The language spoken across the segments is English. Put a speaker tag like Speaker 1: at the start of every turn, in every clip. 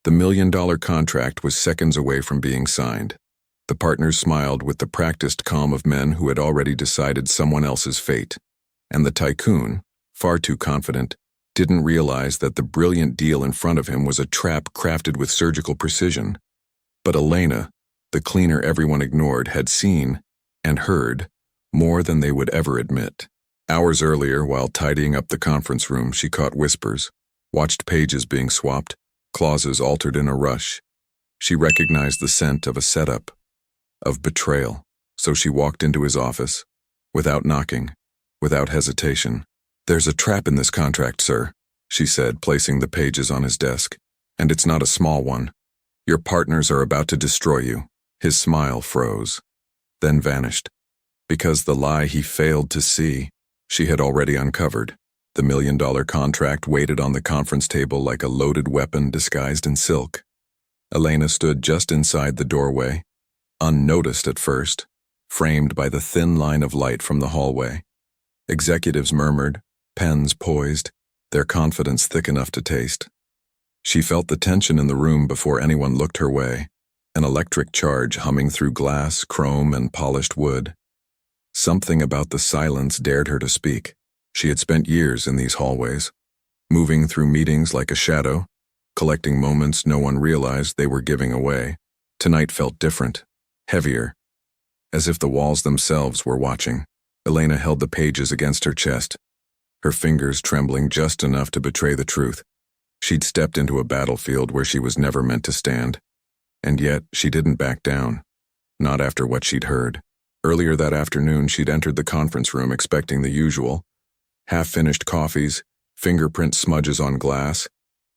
Speaker 1: The $1 million contract was seconds away from being signed. The partners smiled with the practiced calm of men who had already decided someone else's fate. And the tycoon, far too confident, didn't realize that the brilliant deal in front of him was a trap crafted with surgical precision. But Elena, the cleaner everyone ignored, had seen and heard more than they would ever admit. Hours earlier, while tidying up the conference room, she caught whispers, watched pages being swapped, clauses altered in a rush. She recognized the scent of a setup, of betrayal, so she walked into his office, without knocking, without hesitation. "There's a trap in this contract, sir," she said, placing the pages on his desk. "And it's not a small one. Your partners are about to destroy you." His smile froze, then vanished, because the lie he failed to see, she had already uncovered. The $1 million contract waited on the conference table like a loaded weapon disguised in silk. Elena stood just inside the doorway, unnoticed at first, framed by the thin line of light from the hallway. Executives murmured, pens poised, their confidence thick enough to taste. She felt the tension in the room before anyone looked her way, an electric charge humming through glass, chrome, and polished wood. Something about the silence dared her to speak. She had spent years in these hallways, moving through meetings like a shadow, collecting moments no one realized they were giving away. Tonight felt different, heavier, as if the walls themselves were watching. Elena held the pages against her chest, her fingers trembling just enough to betray the truth. She'd stepped into a battlefield where she was never meant to stand, and yet she didn't back down, not after what she'd heard. Earlier that afternoon, she'd entered the conference room expecting the usual: half-finished coffees, fingerprint smudges on glass,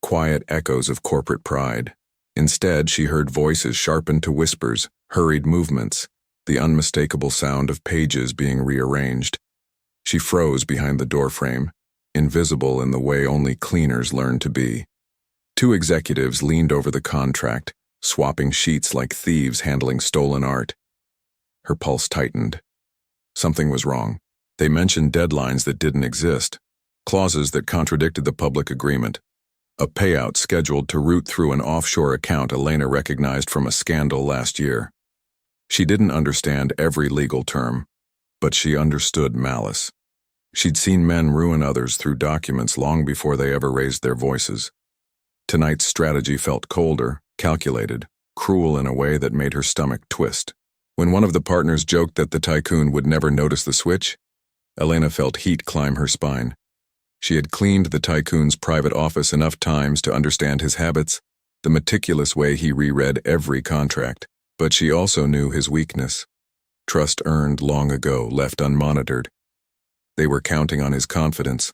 Speaker 1: quiet echoes of corporate pride. Instead, she heard voices sharpened to whispers, hurried movements, the unmistakable sound of pages being rearranged. She froze behind the doorframe, invisible in the way only cleaners learn to be. Two executives leaned over the contract, swapping sheets like thieves handling stolen art. Her pulse tightened. Something was wrong. They mentioned deadlines that didn't exist, clauses that contradicted the public agreement, a payout scheduled to route through an offshore account Elena recognized from a scandal last year. She didn't understand every legal term, but she understood malice. She'd seen men ruin others through documents long before they ever raised their voices. Tonight's strategy felt colder, calculated, cruel in a way that made her stomach twist. When one of the partners joked that the tycoon would never notice the switch, Elena felt heat climb her spine. She had cleaned the tycoon's private office enough times to understand his habits, the meticulous way he reread every contract. But she also knew his weakness. Trust earned long ago, left unmonitored. They were counting on his confidence.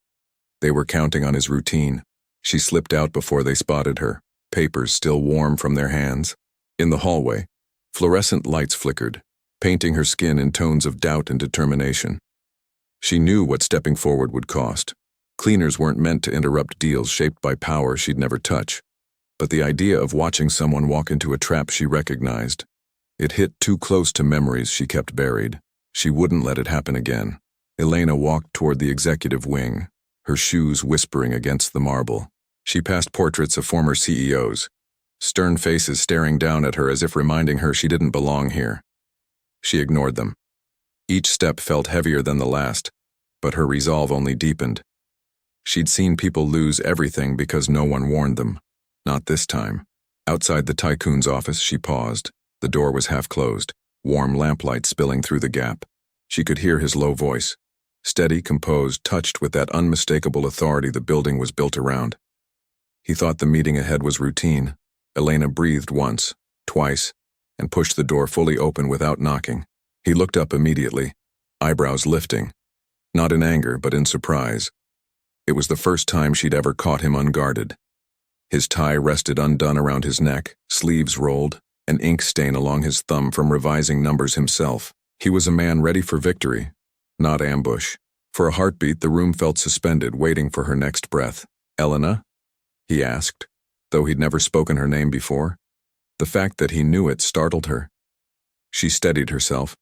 Speaker 1: They were counting on his routine. She slipped out before they spotted her, papers still warm from their hands. In the hallway, fluorescent lights flickered, painting her skin in tones of doubt and determination. She knew what stepping forward would cost. Cleaners weren't meant to interrupt deals shaped by power she'd never touch. But the idea of watching someone walk into a trap she recognized, it hit too close to memories she kept buried. She wouldn't let it happen again. Elena walked toward the executive wing, her shoes whispering against the marble. She passed portraits of former CEOs, stern faces staring down at her as if reminding her she didn't belong here. She ignored them. Each step felt heavier than the last, but her resolve only deepened. She'd seen people lose everything because no one warned them. Not this time. Outside the tycoon's office, she paused. The door was half closed, warm lamplight spilling through the gap. She could hear his low voice, steady, composed, touched with that unmistakable authority the building was built around. He thought the meeting ahead was routine. Elena breathed once, twice, and pushed the door fully open without knocking. He looked up immediately, eyebrows lifting, not in anger but in surprise. It was the first time she'd ever caught him unguarded. His tie rested undone around his neck, sleeves rolled, an ink stain along his thumb from revising numbers himself. He was a man ready for victory, not ambush. For a heartbeat, the room felt suspended, waiting for her next breath. "Elena?" he asked, though he'd never spoken her name before. The fact that he knew it startled her. She steadied herself,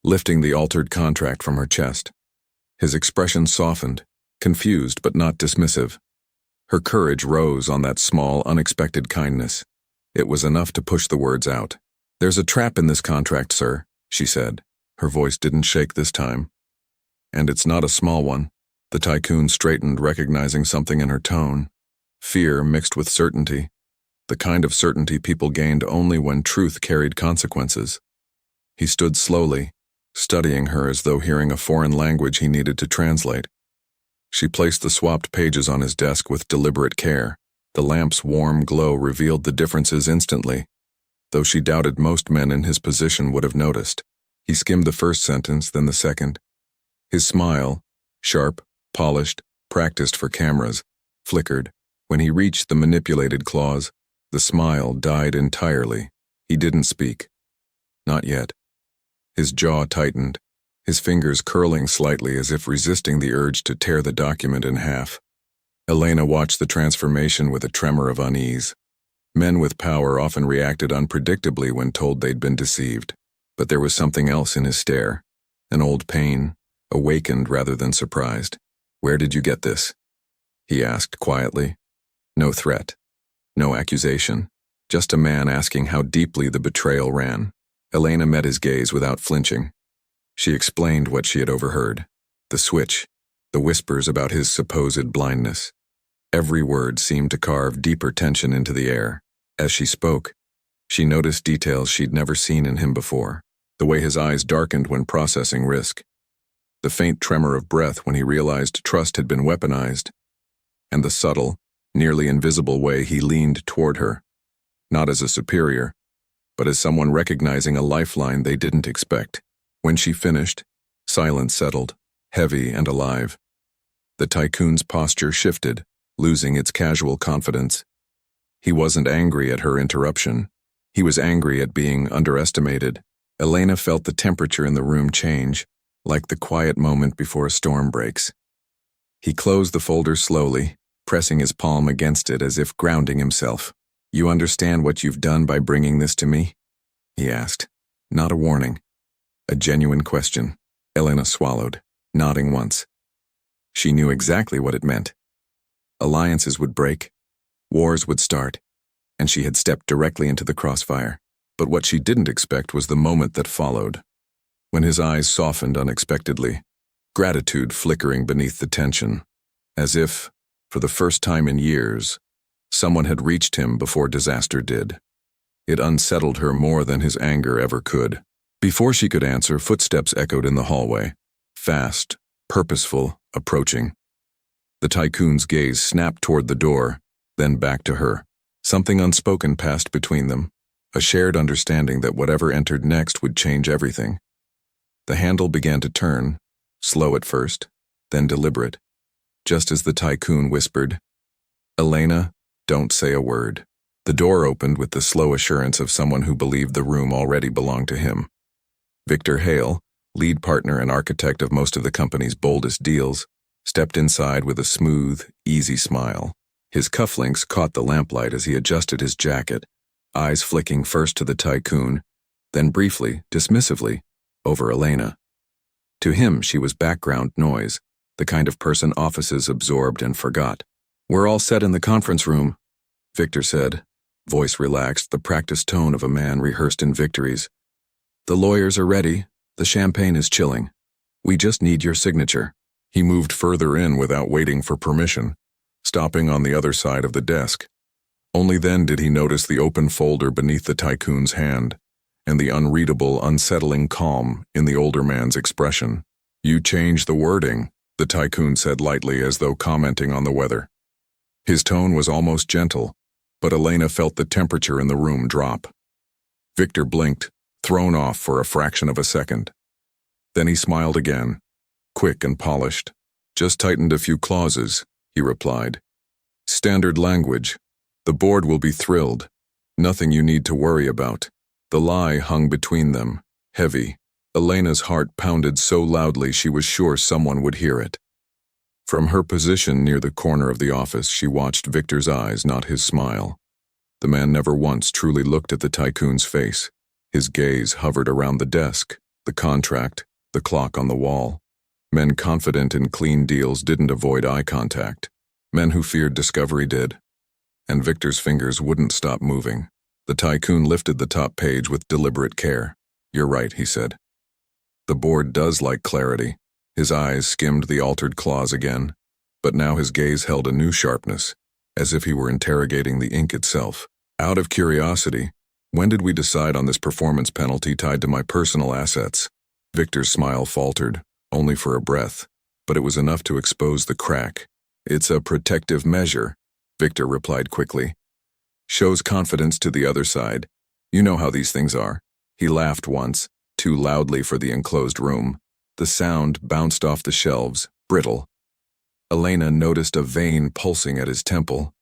Speaker 1: lifting the altered contract from her chest. His expression softened, confused but not dismissive. Her courage rose on that small, unexpected kindness. It was enough to push the words out. "There's a trap in this contract, sir," she said. Her voice didn't shake this time. "And it's not a small one." The Tycoon straightened, recognizing something in her tone. Fear mixed with certainty. The kind of certainty people gained only when truth carried consequences. He stood slowly, studying her as though hearing a foreign language he needed to translate. She placed the swapped pages on his desk with deliberate care. The lamp's warm glow revealed the differences instantly, though she doubted most men in his position would have noticed. He skimmed the first sentence, then the second. His smile, sharp, polished, practiced for cameras, flickered. When he reached the manipulated clause, the smile died entirely. He didn't speak. Not yet. His jaw tightened, his fingers curling slightly as if resisting the urge to tear the document in half. Elena watched the transformation with a tremor of unease. Men with power often reacted unpredictably when told they'd been deceived. But there was something else in his stare, an old pain, awakened rather than surprised. "Where did you get this?" he asked quietly. No threat, no accusation, just a man asking how deeply the betrayal ran. Elena met his gaze without flinching. She explained what she had overheard, the switch, the whispers about his supposed blindness. Every word seemed to carve deeper tension into the air. As she spoke, she noticed details she'd never seen in him before. The way his eyes darkened when processing risk, the faint tremor of breath when he realized trust had been weaponized, and the subtle, nearly invisible way he leaned toward her, not as a superior, but as someone recognizing a lifeline they didn't expect. When she finished, silence settled, heavy and alive. The Tycoon's posture shifted, losing its casual confidence. He wasn't angry at her interruption. He was angry at being underestimated. Elena felt the temperature in the room change, like the quiet moment before a storm breaks. He closed the folder slowly, pressing his palm against it as if grounding himself. "You understand what you've done by bringing this to me?" he asked. Not a warning. A genuine question. Elena swallowed, nodding once. She knew exactly what it meant. Alliances would break, wars would start, and she had stepped directly into the crossfire. But what she didn't expect was the moment that followed, when his eyes softened unexpectedly, gratitude flickering beneath the tension, as if, for the first time in years, someone had reached him before disaster did. It unsettled her more than his anger ever could. Before she could answer, footsteps echoed in the hallway, fast, purposeful, approaching. The Tycoon's gaze snapped toward the door, then back to her. Something unspoken passed between them, a shared understanding that whatever entered next would change everything. The handle began to turn, slow at first, then deliberate, just as the Tycoon whispered, "Elena, don't say a word." The door opened with the slow assurance of someone who believed the room already belonged to him. Victor Hale, lead partner and architect of most of the company's boldest deals, stepped inside with a smooth, easy smile. His cufflinks caught the lamplight as he adjusted his jacket, eyes flicking first to the Tycoon, then briefly, dismissively, over Elena. To him, she was background noise, the kind of person offices absorbed and forgot. "We're all set in the conference room," Victor said, voice relaxed, the practiced tone of a man rehearsed in victories. "The lawyers are ready, the champagne is chilling. We just need your signature." He moved further in without waiting for permission, stopping on the other side of the desk. Only then did he notice the open folder beneath the Tycoon's hand, and the unreadable, unsettling calm in the older man's expression. "You changed the wording," the Tycoon said lightly as though commenting on the weather. His tone was almost gentle, but Elena felt the temperature in the room drop. Victor blinked, thrown off for a fraction of a second. Then he smiled again, quick and polished. "Just tightened a few clauses," he replied. "Standard language. The board will be thrilled. Nothing you need to worry about." The lie hung between them, heavy. Elena's heart pounded so loudly she was sure someone would hear it. From her position near the corner of the office, she watched Victor's eyes, not his smile. The man never once truly looked at the Tycoon's face. His gaze hovered around the desk, the contract, the clock on the wall. Men confident in clean deals didn't avoid eye contact. Men who feared discovery did. And Victor's fingers wouldn't stop moving. The Tycoon lifted the top page with deliberate care. "You're right," he said. "The board does like clarity." His eyes skimmed the altered clause again, but now his gaze held a new sharpness, as if he were interrogating the ink itself. "Out of curiosity, when did we decide on this performance penalty tied to my personal assets?" Victor's smile faltered, only for a breath, but it was enough to expose the crack. "It's a protective measure," Victor replied quickly. "Shows confidence to the other side. You know how these things are." He laughed once, too loudly for the enclosed room. The sound bounced off the shelves, brittle. Elena noticed a vein pulsing at his temple.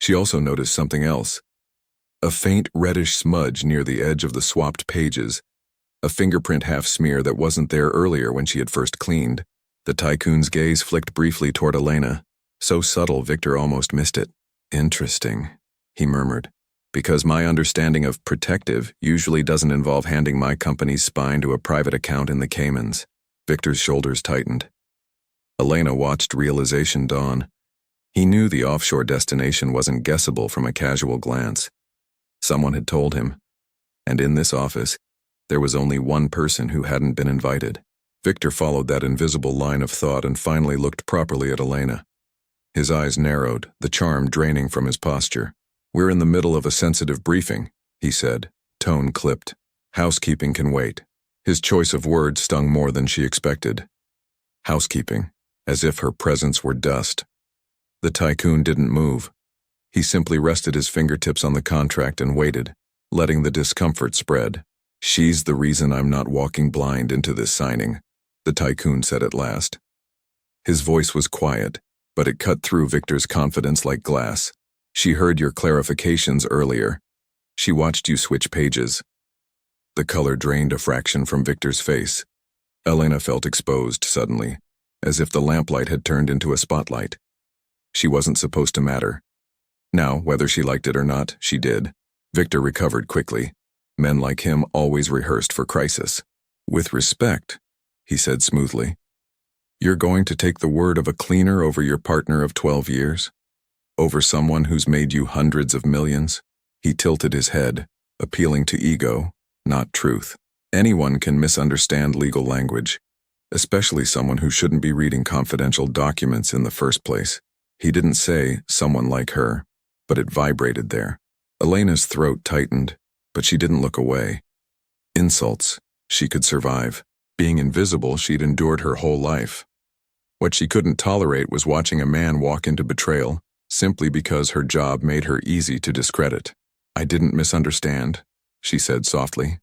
Speaker 1: She also noticed something else. A faint reddish smudge near the edge of the swapped pages, a fingerprint half-smear that wasn't there earlier when she had first cleaned. The Tycoon's gaze flicked briefly toward Elena, so subtle Victor almost missed it. "Interesting," he murmured, "because my understanding of protective usually doesn't involve handing my company's spine to a private account in the Caymans." Victor's shoulders tightened. Elena watched realization dawn. He knew the offshore destination wasn't guessable from a casual glance. Someone had told him, and in this office, there was only one person who hadn't been invited. Victor followed that invisible line of thought and finally looked properly at Elena. His eyes narrowed, the charm draining from his posture. "We're in the middle of a sensitive briefing," he said, tone clipped. "Housekeeping can wait." His choice of words stung more than she expected. Housekeeping, as if her presence were dust. The Tycoon didn't move. He simply rested his fingertips on the contract and waited, letting the discomfort spread. "She's the reason I'm not walking blind into this signing," the Tycoon said at last. His voice was quiet, but it cut through Victor's confidence like glass. "She heard your clarifications earlier. She watched you switch pages." The color drained a fraction from Victor's face. Elena felt exposed suddenly, as if the lamplight had turned into a spotlight. She wasn't supposed to matter. Now, whether she liked it or not, she did. Victor recovered quickly. Men like him always rehearsed for crisis. "With respect," he said smoothly, "you're going to take the word of a cleaner over your partner of 12 years? Over someone who's made you hundreds of millions?" He tilted his head, appealing to ego, not truth. Anyone can misunderstand legal language, especially someone who shouldn't be reading confidential documents in the first place. He didn't say someone like her, but it vibrated there. Elena's throat tightened, but she didn't look away. Insults, she could survive. Being invisible, she'd endured her whole life. What she couldn't tolerate was watching a man walk into betrayal, simply because her job made her easy to discredit. "I didn't misunderstand," she said softly.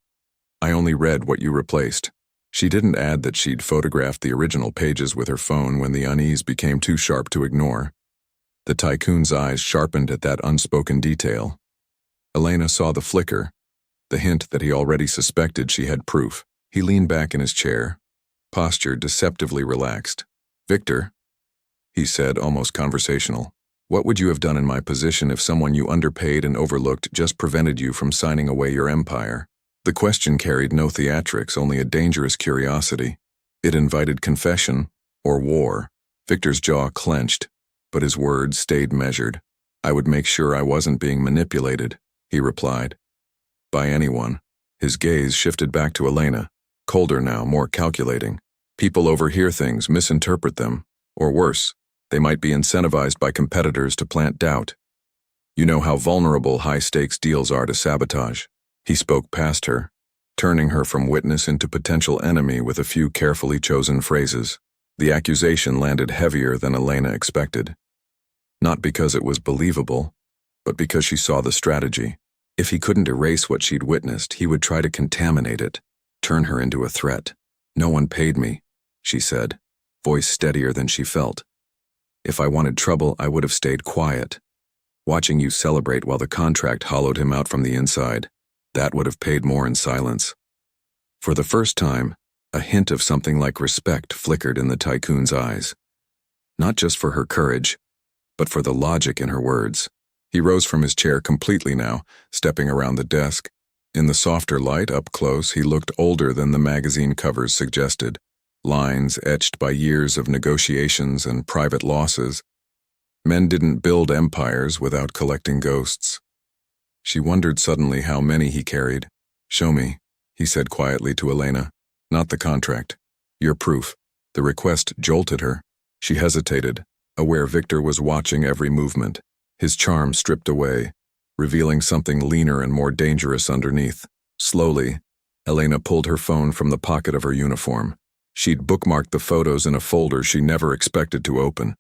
Speaker 1: "I only read what you replaced." She didn't add that she'd photographed the original pages with her phone when the unease became too sharp to ignore. The Tycoon's eyes sharpened at that unspoken detail. Elena saw the flicker, the hint that he already suspected she had proof. He leaned back in his chair, posture deceptively relaxed. "Victor," he said, almost conversational, "what would you have done in my position if someone you underpaid and overlooked just prevented you from signing away your empire?" The question carried no theatrics, only a dangerous curiosity. It invited confession or war. Victor's jaw clenched, but his words stayed measured. "I would make sure I wasn't being manipulated," he replied. "By anyone." His gaze shifted back to Elena, colder now, more calculating. "People overhear things, misinterpret them, or worse, they might be incentivized by competitors to plant doubt. You know how vulnerable high-stakes deals are to sabotage." He spoke past her, turning her from witness into potential enemy with a few carefully chosen phrases. The accusation landed heavier than Elena expected. Not because it was believable, but because she saw the strategy. If he couldn't erase what she'd witnessed, he would try to contaminate it, turn her into a threat. "No one paid me," she said, voice steadier than she felt. "If I wanted trouble, I would have stayed quiet. Watching you celebrate while the contract hollowed him out from the inside, that would have paid more in silence." For the first time, a hint of something like respect flickered in the Tycoon's eyes. Not just for her courage, but for the logic in her words. He rose from his chair completely now, stepping around the desk. In the softer light up close, he looked older than the magazine covers suggested. Lines etched by years of negotiations and private losses. Men didn't build empires without collecting ghosts. She wondered suddenly how many he carried. "Show me," he said quietly to Elena. "Not the contract. Your proof." The request jolted her. She hesitated, aware Victor was watching every movement, his charm stripped away, revealing something leaner and more dangerous underneath. Slowly, Elena pulled her phone from the pocket of her uniform. She'd bookmarked the photos in a folder she never expected to open.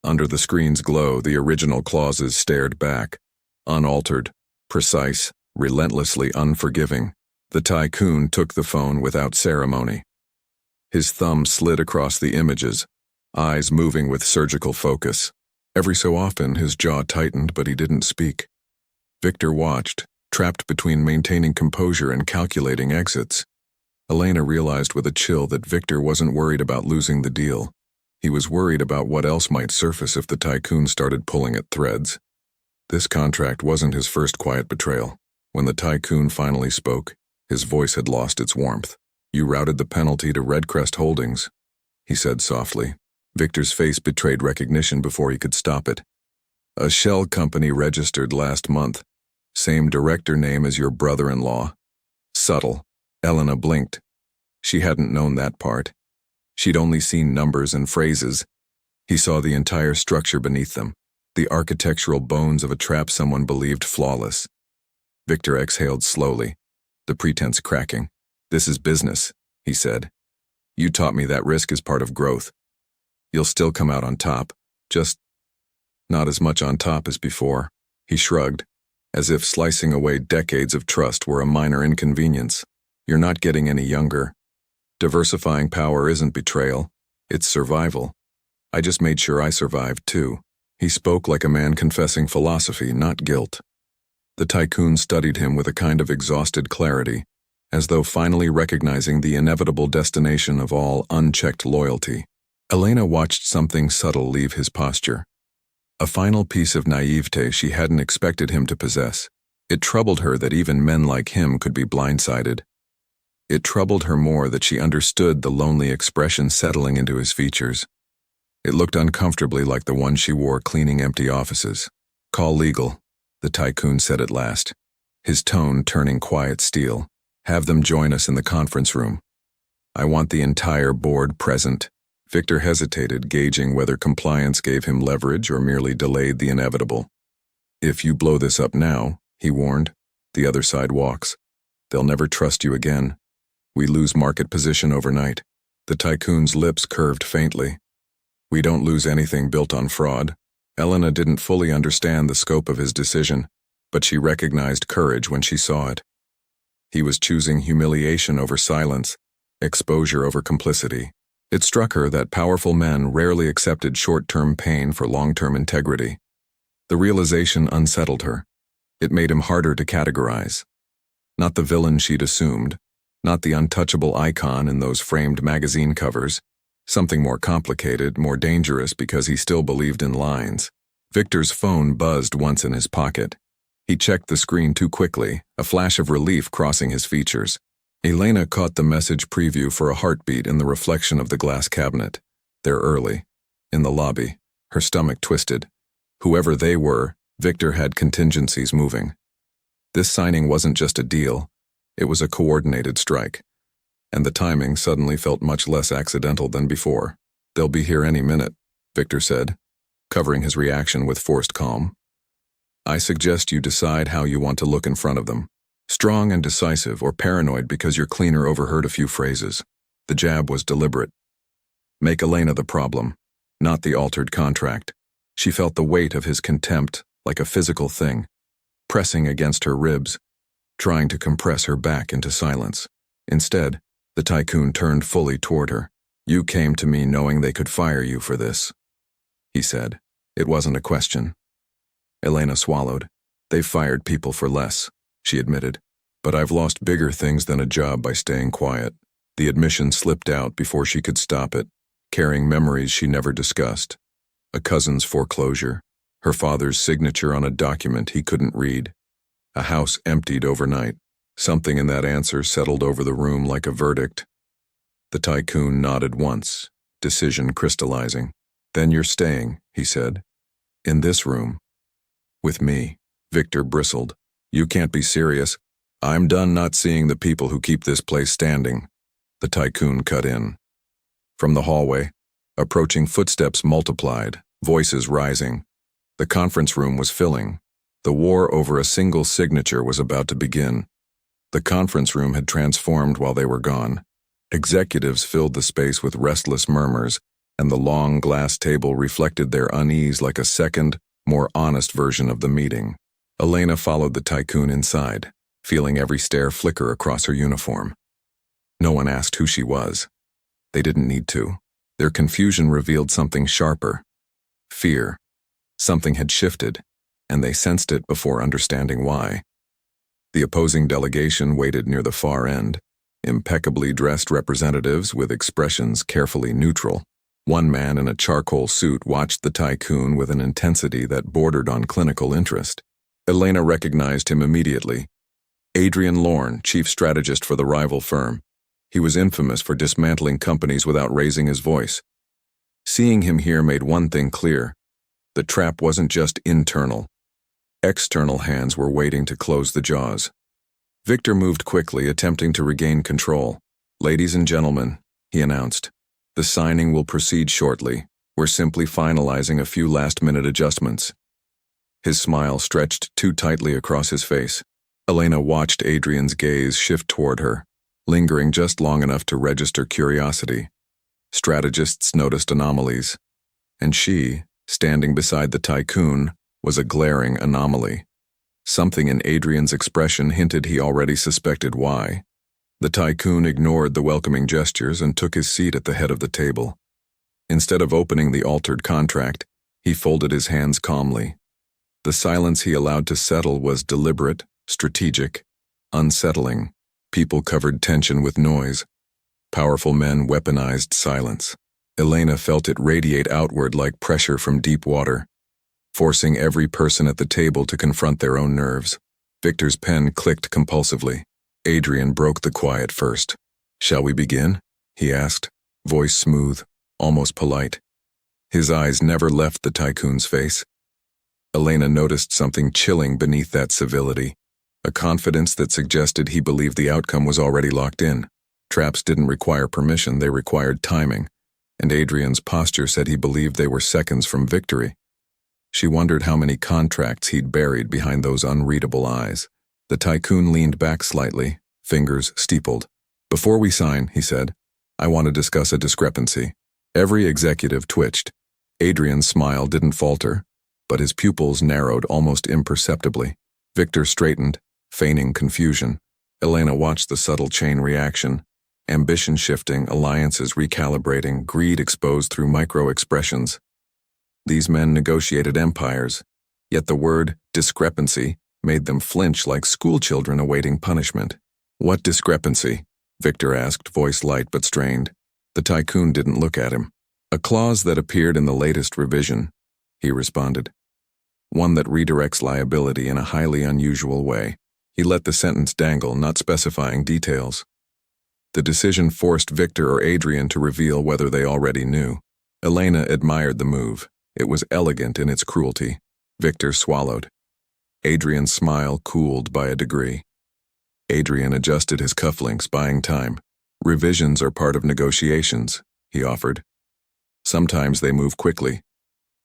Speaker 1: Under the screen's glow, the original clauses stared back, unaltered, precise, relentlessly unforgiving. The Tycoon took the phone without ceremony. His thumb slid across the images, eyes moving with surgical focus. Every so often, his jaw tightened, but he didn't speak. Victor watched, trapped between maintaining composure and calculating exits. Elena realized with a chill that Victor wasn't worried about losing the deal. He was worried about what else might surface if the Tycoon started pulling at threads. This contract wasn't his first quiet betrayal. When the Tycoon finally spoke, his voice had lost its warmth. "You routed the penalty to Redcrest Holdings," he said softly. Victor's face betrayed recognition before he could stop it. "A shell company registered last month. Same director name as your brother-in-law." Subtle. Elena blinked. She hadn't known that part. She'd only seen numbers and phrases. He saw the entire structure beneath them, the architectural bones of a trap someone believed flawless. Victor exhaled slowly, the pretense cracking. "This is business," he said. "You taught me that risk is part of growth. You'll still come out on top, just not as much on top as before." He shrugged, as if slicing away decades of trust were a minor inconvenience. "You're not getting any younger. Diversifying power isn't betrayal, it's survival. I just made sure I survived too." He spoke like a man confessing philosophy, not guilt. The Tycoon studied him with a kind of exhausted clarity, as though finally recognizing the inevitable destination of all unchecked loyalty. Elena watched something subtle leave his posture. A final piece of naivete she hadn't expected him to possess. It troubled her that even men like him could be blindsided. It troubled her more that she understood the lonely expression settling into his features. It looked uncomfortably like the one she wore cleaning empty offices. "Call legal," the Tycoon said at last, his tone turning quiet steel. "Have them join us in the conference room. I want the entire board present." Victor hesitated, gauging whether compliance gave him leverage or merely delayed the inevitable. "If you blow this up now," he warned, "the other side walks. They'll never trust you again. We lose market position overnight." The Tycoon's lips curved faintly. "We don't lose anything built on fraud." Elena didn't fully understand the scope of his decision, but she recognized courage when she saw it. He was choosing humiliation over silence, exposure over complicity. It struck her that powerful men rarely accepted short-term pain for long-term integrity. The realization unsettled her. It made him harder to categorize. Not the villain she'd assumed, not the untouchable icon in those framed magazine covers. Something more complicated, more dangerous because he still believed in lines. Victor's phone buzzed once in his pocket. He checked the screen too quickly, a flash of relief crossing his features. Elena caught the message preview for a heartbeat in the reflection of the glass cabinet. They're early. In the lobby, her stomach twisted. Whoever they were, Victor had contingencies moving. This signing wasn't just a deal, it was a coordinated strike. And the timing suddenly felt much less accidental than before. "They'll be here any minute," Victor said, covering his reaction with forced calm. "I suggest you decide how you want to look in front of them. Strong and decisive, or paranoid because your cleaner overheard a few phrases." The jab was deliberate. Make Elena the problem, not the altered contract. She felt the weight of his contempt like a physical thing, pressing against her ribs, trying to compress her back into silence. Instead, the Tycoon turned fully toward her. "You came to me knowing they could fire you for this," he said. It wasn't a question. Elena swallowed. "They've fired people for less," she admitted. "But I've lost bigger things than a job by staying quiet." The admission slipped out before she could stop it, carrying memories she never discussed. A cousin's foreclosure, her father's signature on a document he couldn't read, a house emptied overnight. Something in that answer settled over the room like a verdict. The Tycoon nodded once, decision crystallizing. "Then you're staying," he said. "In this room." "With me." Victor bristled. You can't be serious. I'm done not seeing the people who keep this place standing. The Tycoon cut in. From the hallway, approaching footsteps multiplied, voices rising. The conference room was filling. The war over a single signature was about to begin. The conference room had transformed while they were gone. Executives filled the space with restless murmurs, and the long glass table reflected their unease like a second, more honest version of the meeting. Elena followed the Tycoon inside, feeling every stare flicker across her uniform. No one asked who she was. They didn't need to. Their confusion revealed something sharper. Fear. Something had shifted, and they sensed it before understanding why. The opposing delegation waited near the far end, impeccably dressed representatives with expressions carefully neutral. One man in a charcoal suit watched the Tycoon with an intensity that bordered on clinical interest. Elena recognized him immediately. Adrian Lorne, chief strategist for the rival firm. He was infamous for dismantling companies without raising his voice. Seeing him here made one thing clear. The trap wasn't just internal. External hands were waiting to close the jaws. Victor moved quickly, attempting to regain control. "Ladies and gentlemen," he announced, "the signing will proceed shortly. We're simply finalizing a few last-minute adjustments." His smile stretched too tightly across his face. Elena watched Adrian's gaze shift toward her, lingering just long enough to register curiosity. Strategists noticed anomalies, and she, standing beside the Tycoon, was a glaring anomaly. Something in Adrian's expression hinted he already suspected why. The Tycoon ignored the welcoming gestures and took his seat at the head of the table. Instead of opening the altered contract, he folded his hands calmly. The silence he allowed to settle was deliberate, strategic, unsettling. People covered tension with noise. Powerful men weaponized silence. Elena felt it radiate outward like pressure from deep water, forcing every person at the table to confront their own nerves. Victor's pen clicked compulsively. Adrian broke the quiet first. "Shall we begin?" he asked, voice smooth, almost polite. His eyes never left the Tycoon's face. Elena noticed something chilling beneath that civility, a confidence that suggested he believed the outcome was already locked in. Traps didn't require permission, they required timing, and Adrian's posture said he believed they were seconds from victory. She wondered how many contracts he'd buried behind those unreadable eyes. The Tycoon leaned back slightly, fingers steepled. "Before we sign," he said, "I want to discuss a discrepancy." Every executive twitched. Adrian's smile didn't falter, but his pupils narrowed almost imperceptibly. Victor straightened, feigning confusion. Elena watched the subtle chain reaction. Ambition shifting, alliances recalibrating, greed exposed through micro-expressions. These men negotiated empires, yet the word discrepancy made them flinch like schoolchildren awaiting punishment. "What discrepancy?" Victor asked, voice light but strained. The Tycoon didn't look at him. "A clause that appeared in the latest revision," he responded. "One that redirects liability in a highly unusual way." He let the sentence dangle, not specifying details. The decision forced Victor or Adrian to reveal whether they already knew. Elena admired the move. It was elegant in its cruelty. Victor swallowed. Adrian's smile cooled by a degree. Adrian adjusted his cufflinks, buying time. "Revisions are part of negotiations," he offered. "Sometimes they move quickly.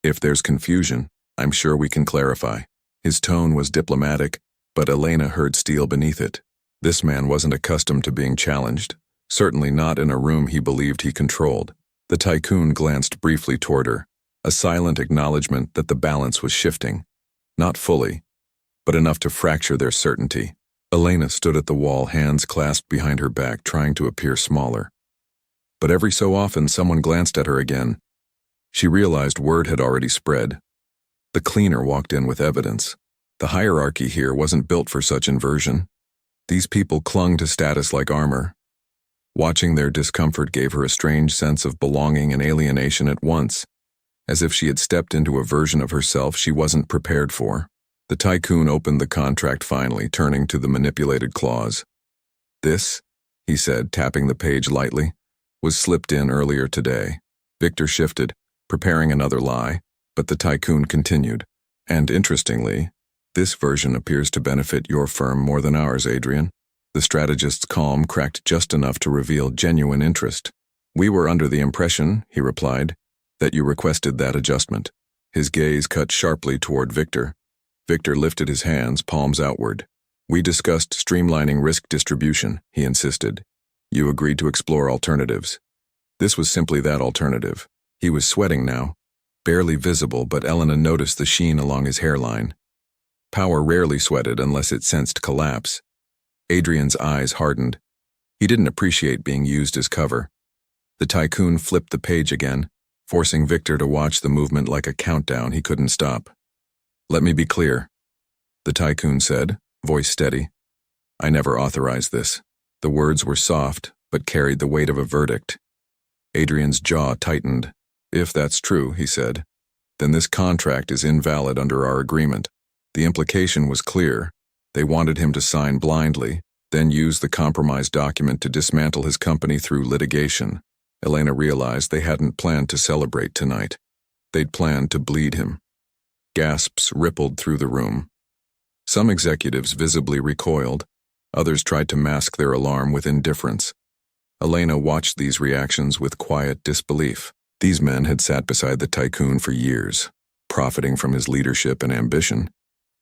Speaker 1: If there's confusion, I'm sure we can clarify." His tone was diplomatic, but Elena heard steel beneath it. This man wasn't accustomed to being challenged, certainly not in a room he believed he controlled. The Tycoon glanced briefly toward her, a silent acknowledgement that the balance was shifting. Not fully, but enough to fracture their certainty. Elena stood at the wall, hands clasped behind her back, trying to appear smaller. But every so often someone glanced at her again. She realized word had already spread. The cleaner walked in with evidence. The hierarchy here wasn't built for such inversion. These people clung to status like armor. Watching their discomfort gave her a strange sense of belonging and alienation at once, as if she had stepped into a version of herself she wasn't prepared for. The Tycoon opened the contract finally, turning to the manipulated clause. "This," he said, tapping the page lightly, "was slipped in earlier today." Victor shifted, preparing another lie, but the Tycoon continued. "And interestingly, This version appears to benefit your firm more than ours, Adrian. The strategist's calm cracked just enough to reveal genuine interest. We were under the impression, he replied, that you requested that adjustment. His gaze cut sharply toward Victor. Victor lifted his hands, palms outward. We discussed streamlining risk distribution, he insisted. You agreed to explore alternatives. This was simply that alternative. He was sweating now, barely visible, but Elena noticed the sheen along his hairline. Power rarely sweated unless it sensed collapse. Adrian's eyes hardened. He didn't appreciate being used as cover. The Tycoon flipped the page again, forcing Victor to watch the movement like a countdown he couldn't stop. Let me be clear, the Tycoon said, voice steady. I never authorized this. The words were soft, but carried the weight of a verdict. Adrian's jaw tightened. If that's true, he said, then this contract is invalid under our agreement. The implication was clear. They wanted him to sign blindly, then use the compromise document to dismantle his company through litigation. Elena realized they hadn't planned to celebrate tonight. They'd planned to bleed him. Gasps rippled through the room. Some executives visibly recoiled. Others tried to mask their alarm with indifference. Elena watched these reactions with quiet disbelief. These men had sat beside the Tycoon for years, profiting from his leadership and ambition,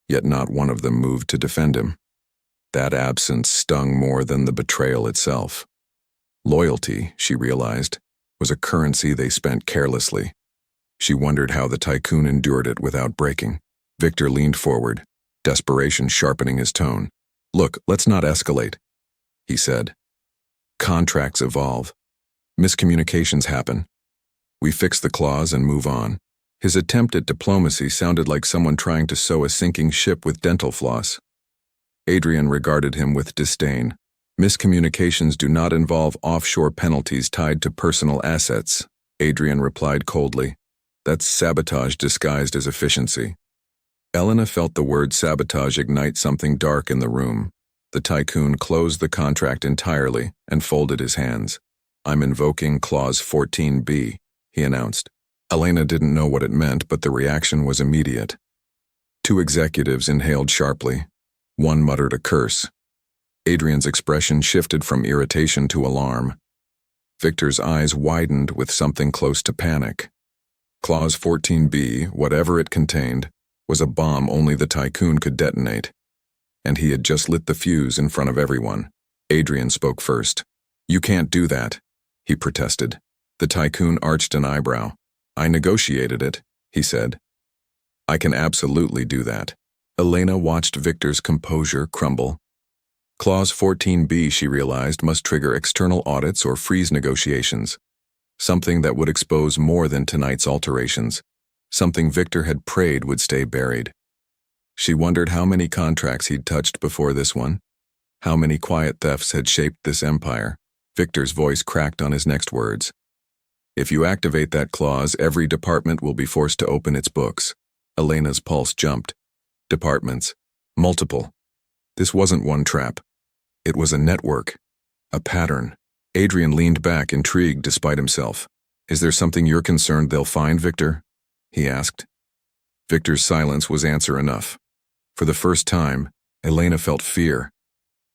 Speaker 1: yet not one of them moved to defend him. That absence stung more than the betrayal itself. Loyalty, she realized, was a currency they spent carelessly. She wondered how the Tycoon endured it without breaking. Victor leaned forward, desperation sharpening his tone. Look, let's not escalate, he said. Contracts evolve. Miscommunications happen. We fix the clause and move on. His attempt at diplomacy sounded like someone trying to sew a sinking ship with dental floss. Adrian regarded him with disdain. Miscommunications do not involve offshore penalties tied to personal assets, Adrian replied coldly. That's sabotage disguised as efficiency. Elena felt the word sabotage ignite something dark in the room. The Tycoon closed the contract entirely and folded his hands. I'm invoking Clause 14B, he announced. Elena didn't know what it meant, but the reaction was immediate. Two executives inhaled sharply. One muttered a curse. Adrian's expression shifted from irritation to alarm. Victor's eyes widened with something close to panic. Clause 14B, whatever it contained, was a bomb only the Tycoon could detonate. And he had just lit the fuse in front of everyone. Adrian spoke first. You can't do that, he protested. The Tycoon arched an eyebrow. I negotiated it, he said. I can absolutely do that. Elena watched Victor's composure crumble. Clause 14B, she realized, must trigger external audits or freeze negotiations. Something that would expose more than tonight's alterations. Something Victor had prayed would stay buried. She wondered how many contracts he'd touched before this one. How many quiet thefts had shaped this empire. Victor's voice cracked on his next words. If you activate that clause, every department will be forced to open its books. Elena's pulse jumped. Departments. Multiple. This wasn't one trap. It was a network. A pattern. Adrian leaned back, intrigued despite himself. Is there something you're concerned they'll find, Victor? He asked. Victor's silence was answer enough. For the first time, Elena felt fear.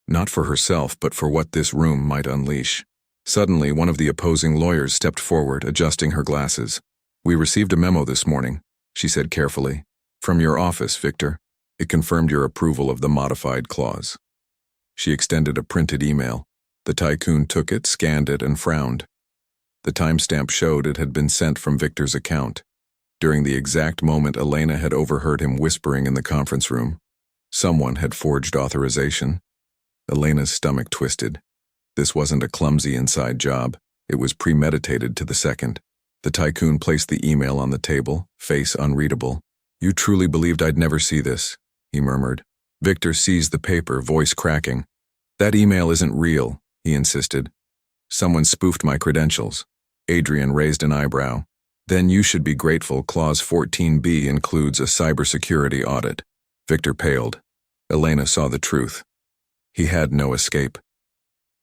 Speaker 1: Not for herself, but for what this room might unleash. Suddenly, one of the opposing lawyers stepped forward, adjusting her glasses. We received a memo this morning, she said carefully. From your office, Victor. It confirmed your approval of the modified clause. She extended a printed email. The Tycoon took it, scanned it, and frowned. The timestamp showed it had been sent from Victor's account. During the exact moment Elena had overheard him whispering in the conference room. Someone had forged authorization. Elena's stomach twisted. This wasn't a clumsy inside job. It was premeditated to the second. The Tycoon placed the email on the table, face unreadable. You truly believed I'd never see this, he murmured. Victor seized the paper, voice cracking. That email isn't real, he insisted. Someone spoofed my credentials. Adrian raised an eyebrow. Then you should be grateful Clause 14B includes a cybersecurity audit. Victor paled. Elena saw the truth. He had no escape.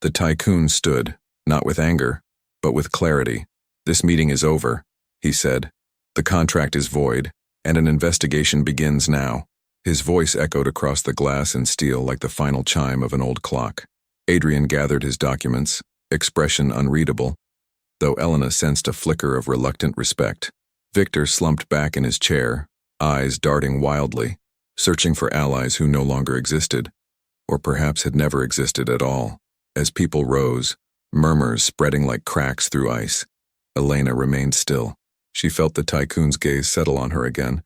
Speaker 1: The Tycoon stood, not with anger, but with clarity. This meeting is over, he said. The contract is void, and an investigation begins now. His voice echoed across the glass and steel like the final chime of an old clock. Adrian gathered his documents, expression unreadable, though Elena sensed a flicker of reluctant respect. Victor slumped back in his chair, eyes darting wildly, searching for allies who no longer existed, or perhaps had never existed at all. As people rose, murmurs spreading like cracks through ice, Elena remained still. She felt the Tycoon's gaze settle on her again.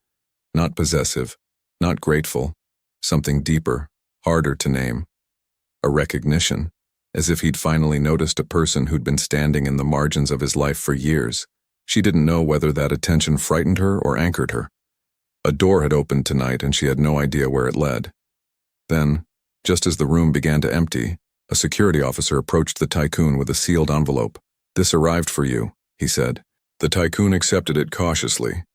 Speaker 1: Not possessive, not grateful, something deeper, harder to name. A recognition, as if he'd finally noticed a person who'd been standing in the margins of his life for years. She didn't know whether that attention frightened her or anchored her. A door had opened tonight and she had no idea where it led. Then, just as the room began to empty, a security officer approached the Tycoon with a sealed envelope. "This arrived for you," he said. The Tycoon accepted it cautiously.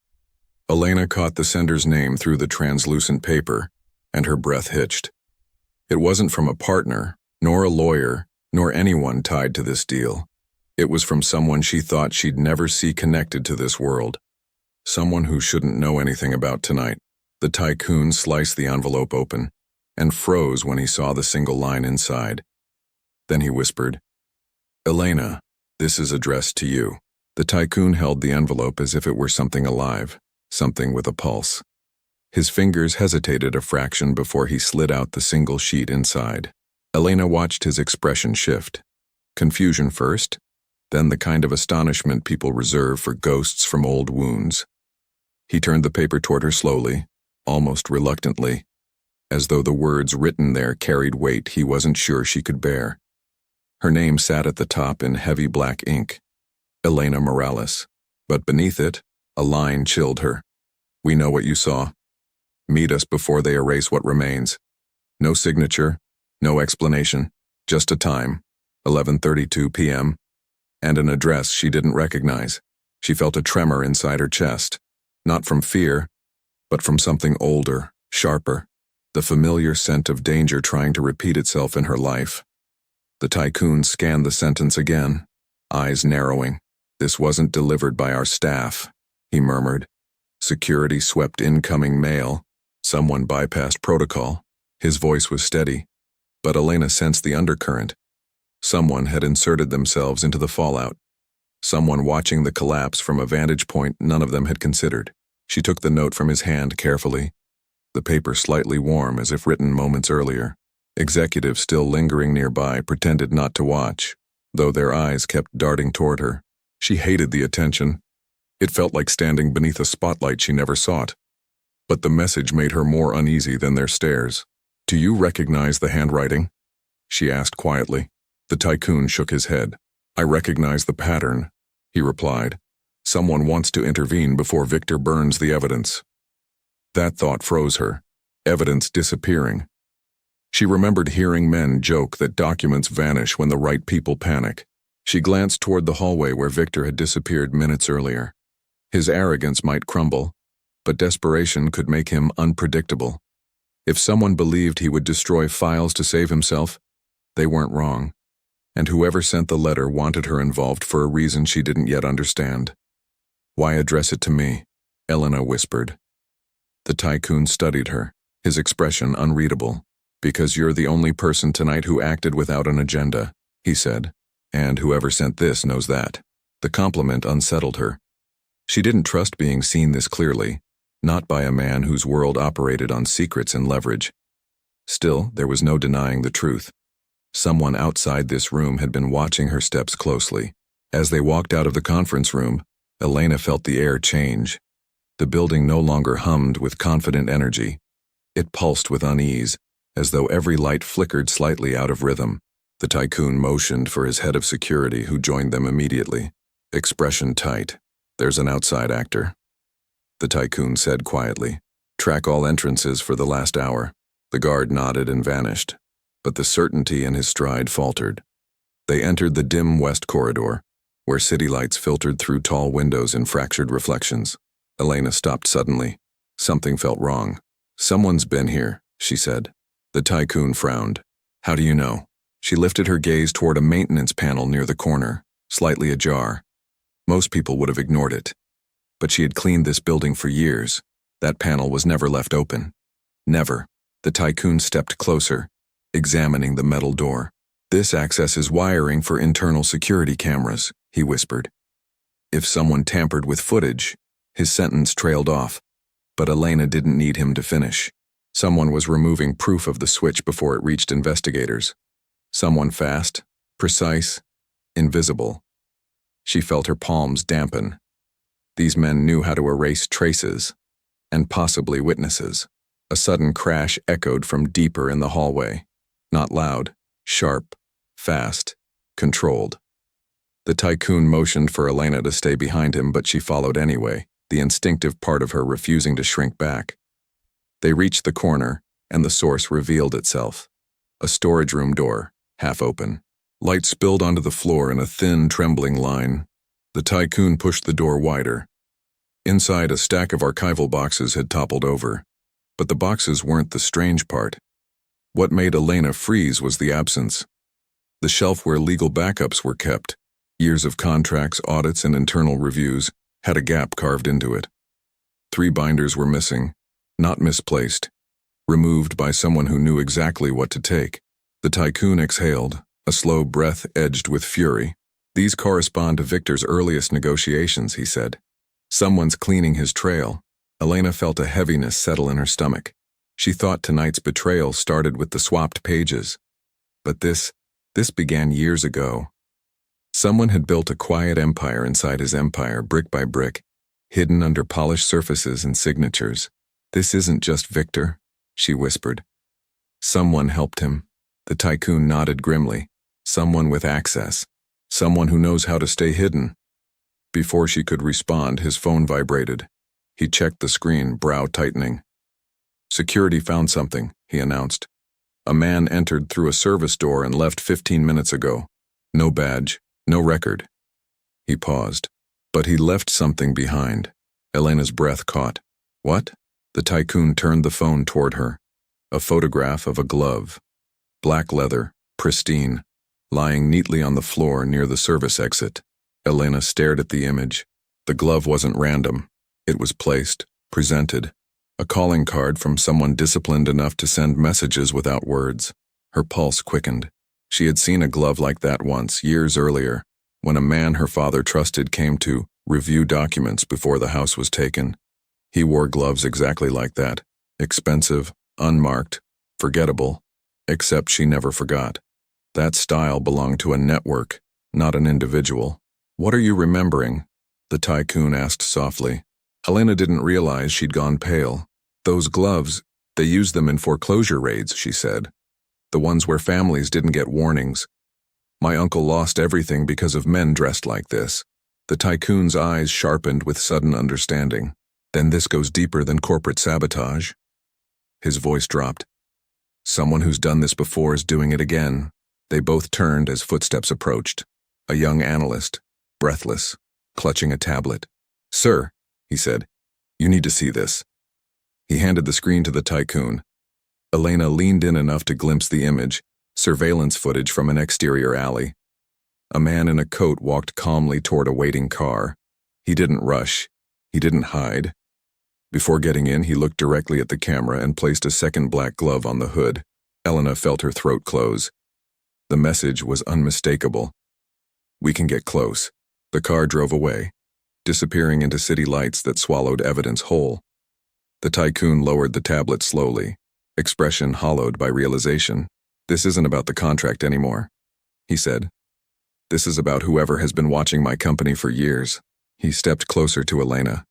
Speaker 1: Elena caught the sender's name through the translucent paper, and her breath hitched. It wasn't from a partner, nor a lawyer, nor anyone tied to this deal. It was from someone she thought she'd never see connected to this world. Someone who shouldn't know anything about tonight. The Tycoon sliced the envelope open, and froze when he saw the single line inside. Then he whispered, "Elena, this is addressed to you." The Tycoon held the envelope as if it were something alive, something with a pulse. His fingers hesitated a fraction before he slid out the single sheet inside. Elena watched his expression shift. Confusion first, then the kind of astonishment people reserve for ghosts from old wounds. He turned the paper toward her slowly, almost reluctantly, as though the words written there carried weight he wasn't sure she could bear. Her name sat at the top in heavy black ink, Elena Morales, but beneath it, a line chilled her. "We know what you saw. Meet us before they erase what remains." No signature, no explanation, just a time, 11:32 p.m., and an address she didn't recognize. She felt a tremor inside her chest, not from fear, but from something older, sharper, the familiar scent of danger trying to repeat itself in her life. The Tycoon scanned the sentence again, eyes narrowing. "This wasn't delivered by our staff," he murmured. Security swept incoming mail. Someone bypassed protocol. His voice was steady, but Elena sensed the undercurrent. Someone had inserted themselves into the fallout. Someone watching the collapse from a vantage point none of them had considered. She took the note from his hand carefully, the paper slightly warm as if written moments earlier. Executives still lingering nearby pretended not to watch, though their eyes kept darting toward her. She hated the attention. It felt like standing beneath a spotlight she never sought. But the message made her more uneasy than their stares. "Do you recognize the handwriting?" she asked quietly. The Tycoon shook his head. "I recognize the pattern," he replied. "Someone wants to intervene before Victor burns the evidence." That thought froze her. Evidence disappearing. She remembered hearing men joke that documents vanish when the right people panic. She glanced toward the hallway where Victor had disappeared minutes earlier. His arrogance might crumble, but desperation could make him unpredictable. If someone believed he would destroy files to save himself, they weren't wrong. And whoever sent the letter wanted her involved for a reason she didn't yet understand. "Why address it to me?" Elena whispered. The Tycoon studied her, his expression unreadable. "Because you're the only person tonight who acted without an agenda," he said. "And whoever sent this knows that." The compliment unsettled her. She didn't trust being seen this clearly, not by a man whose world operated on secrets and leverage. Still, there was no denying the truth. Someone outside this room had been watching her steps closely. As they walked out of the conference room, Elena felt the air change. The building no longer hummed with confident energy. It pulsed with unease, as though every light flickered slightly out of rhythm. The Tycoon motioned for his head of security, who joined them immediately. Expression tight. "There's an outside actor," the Tycoon said quietly. "Track all entrances for the last hour." The guard nodded and vanished, but the certainty in his stride faltered. They entered the dim west corridor, where city lights filtered through tall windows in fractured reflections. Elena stopped suddenly. Something felt wrong. "Someone's been here," she said. The Tycoon frowned. "How do you know?" She lifted her gaze toward a maintenance panel near the corner, slightly ajar. Most people would have ignored it. But she had cleaned this building for years. That panel was never left open. Never. The Tycoon stepped closer, examining the metal door. This accesses wiring for internal security cameras, he whispered. If someone tampered with footage, his sentence trailed off, but Elena didn't need him to finish. Someone was removing proof of the switch before it reached investigators. Someone fast, precise, invisible. She felt her palms dampen. These men knew how to erase traces, and possibly witnesses. A sudden crash echoed from deeper in the hallway. Not loud, sharp, fast, controlled. The Tycoon motioned for Elena to stay behind him, but she followed anyway, the instinctive part of her refusing to shrink back. They reached the corner, and the source revealed itself. A storage room door, half open. Light spilled onto the floor in a thin, trembling line. The Tycoon pushed the door wider. Inside, a stack of archival boxes had toppled over. But the boxes weren't the strange part. What made Elena freeze was the absence. The shelf where legal backups were kept, years of contracts, audits, and internal reviews, had a gap carved into it. 3 binders were missing, not misplaced, removed by someone who knew exactly what to take. The Tycoon exhaled, a slow breath edged with fury. These correspond to Victor's earliest negotiations, he said. Someone's cleaning his trail. Elena felt a heaviness settle in her stomach. She thought tonight's betrayal started with the swapped pages. But this began years ago. Someone had built a quiet empire inside his empire, brick by brick, hidden under polished surfaces and signatures. This isn't just Victor, she whispered. Someone helped him. The Tycoon nodded grimly. Someone with access. Someone who knows how to stay hidden. Before she could respond, his phone vibrated. He checked the screen, brow tightening. Security found something, he announced. A man entered through a service door and left 15 minutes ago. No badge, no record. He paused. But he left something behind. Elena's breath caught. What? The Tycoon turned the phone toward her. A photograph of a glove. Black leather, pristine, lying neatly on the floor near the service exit. Elena stared at the image. The glove wasn't random. It was placed, presented. A calling card from someone disciplined enough to send messages without words. Her pulse quickened. She had seen a glove like that once, years earlier, when a man her father trusted came to review documents before the house was taken. He wore gloves exactly like that, expensive, unmarked, forgettable, except she never forgot. That style belonged to a network, not an individual. What are you remembering? The Tycoon asked softly. Elena didn't realize she'd gone pale. Those gloves, they used them in foreclosure raids, she said. The ones where families didn't get warnings. My uncle lost everything because of men dressed like this. The Tycoon's eyes sharpened with sudden understanding. Then this goes deeper than corporate sabotage. His voice dropped. Someone who's done this before is doing it again. They both turned as footsteps approached. A young analyst, breathless, clutching a tablet. Sir, he said, you need to see this. He handed the screen to the Tycoon. Elena leaned in enough to glimpse the image, surveillance footage from an exterior alley. A man in a coat walked calmly toward a waiting car. He didn't rush. He didn't hide. Before getting in, he looked directly at the camera and placed a second black glove on the hood. Elena felt her throat close. The message was unmistakable. We can get close. The car drove away, disappearing into city lights that swallowed evidence whole. The Tycoon lowered the tablet slowly, expression hollowed by realization. This isn't about the contract anymore, he said. This is about whoever has been watching my company for years. He stepped closer to Elena,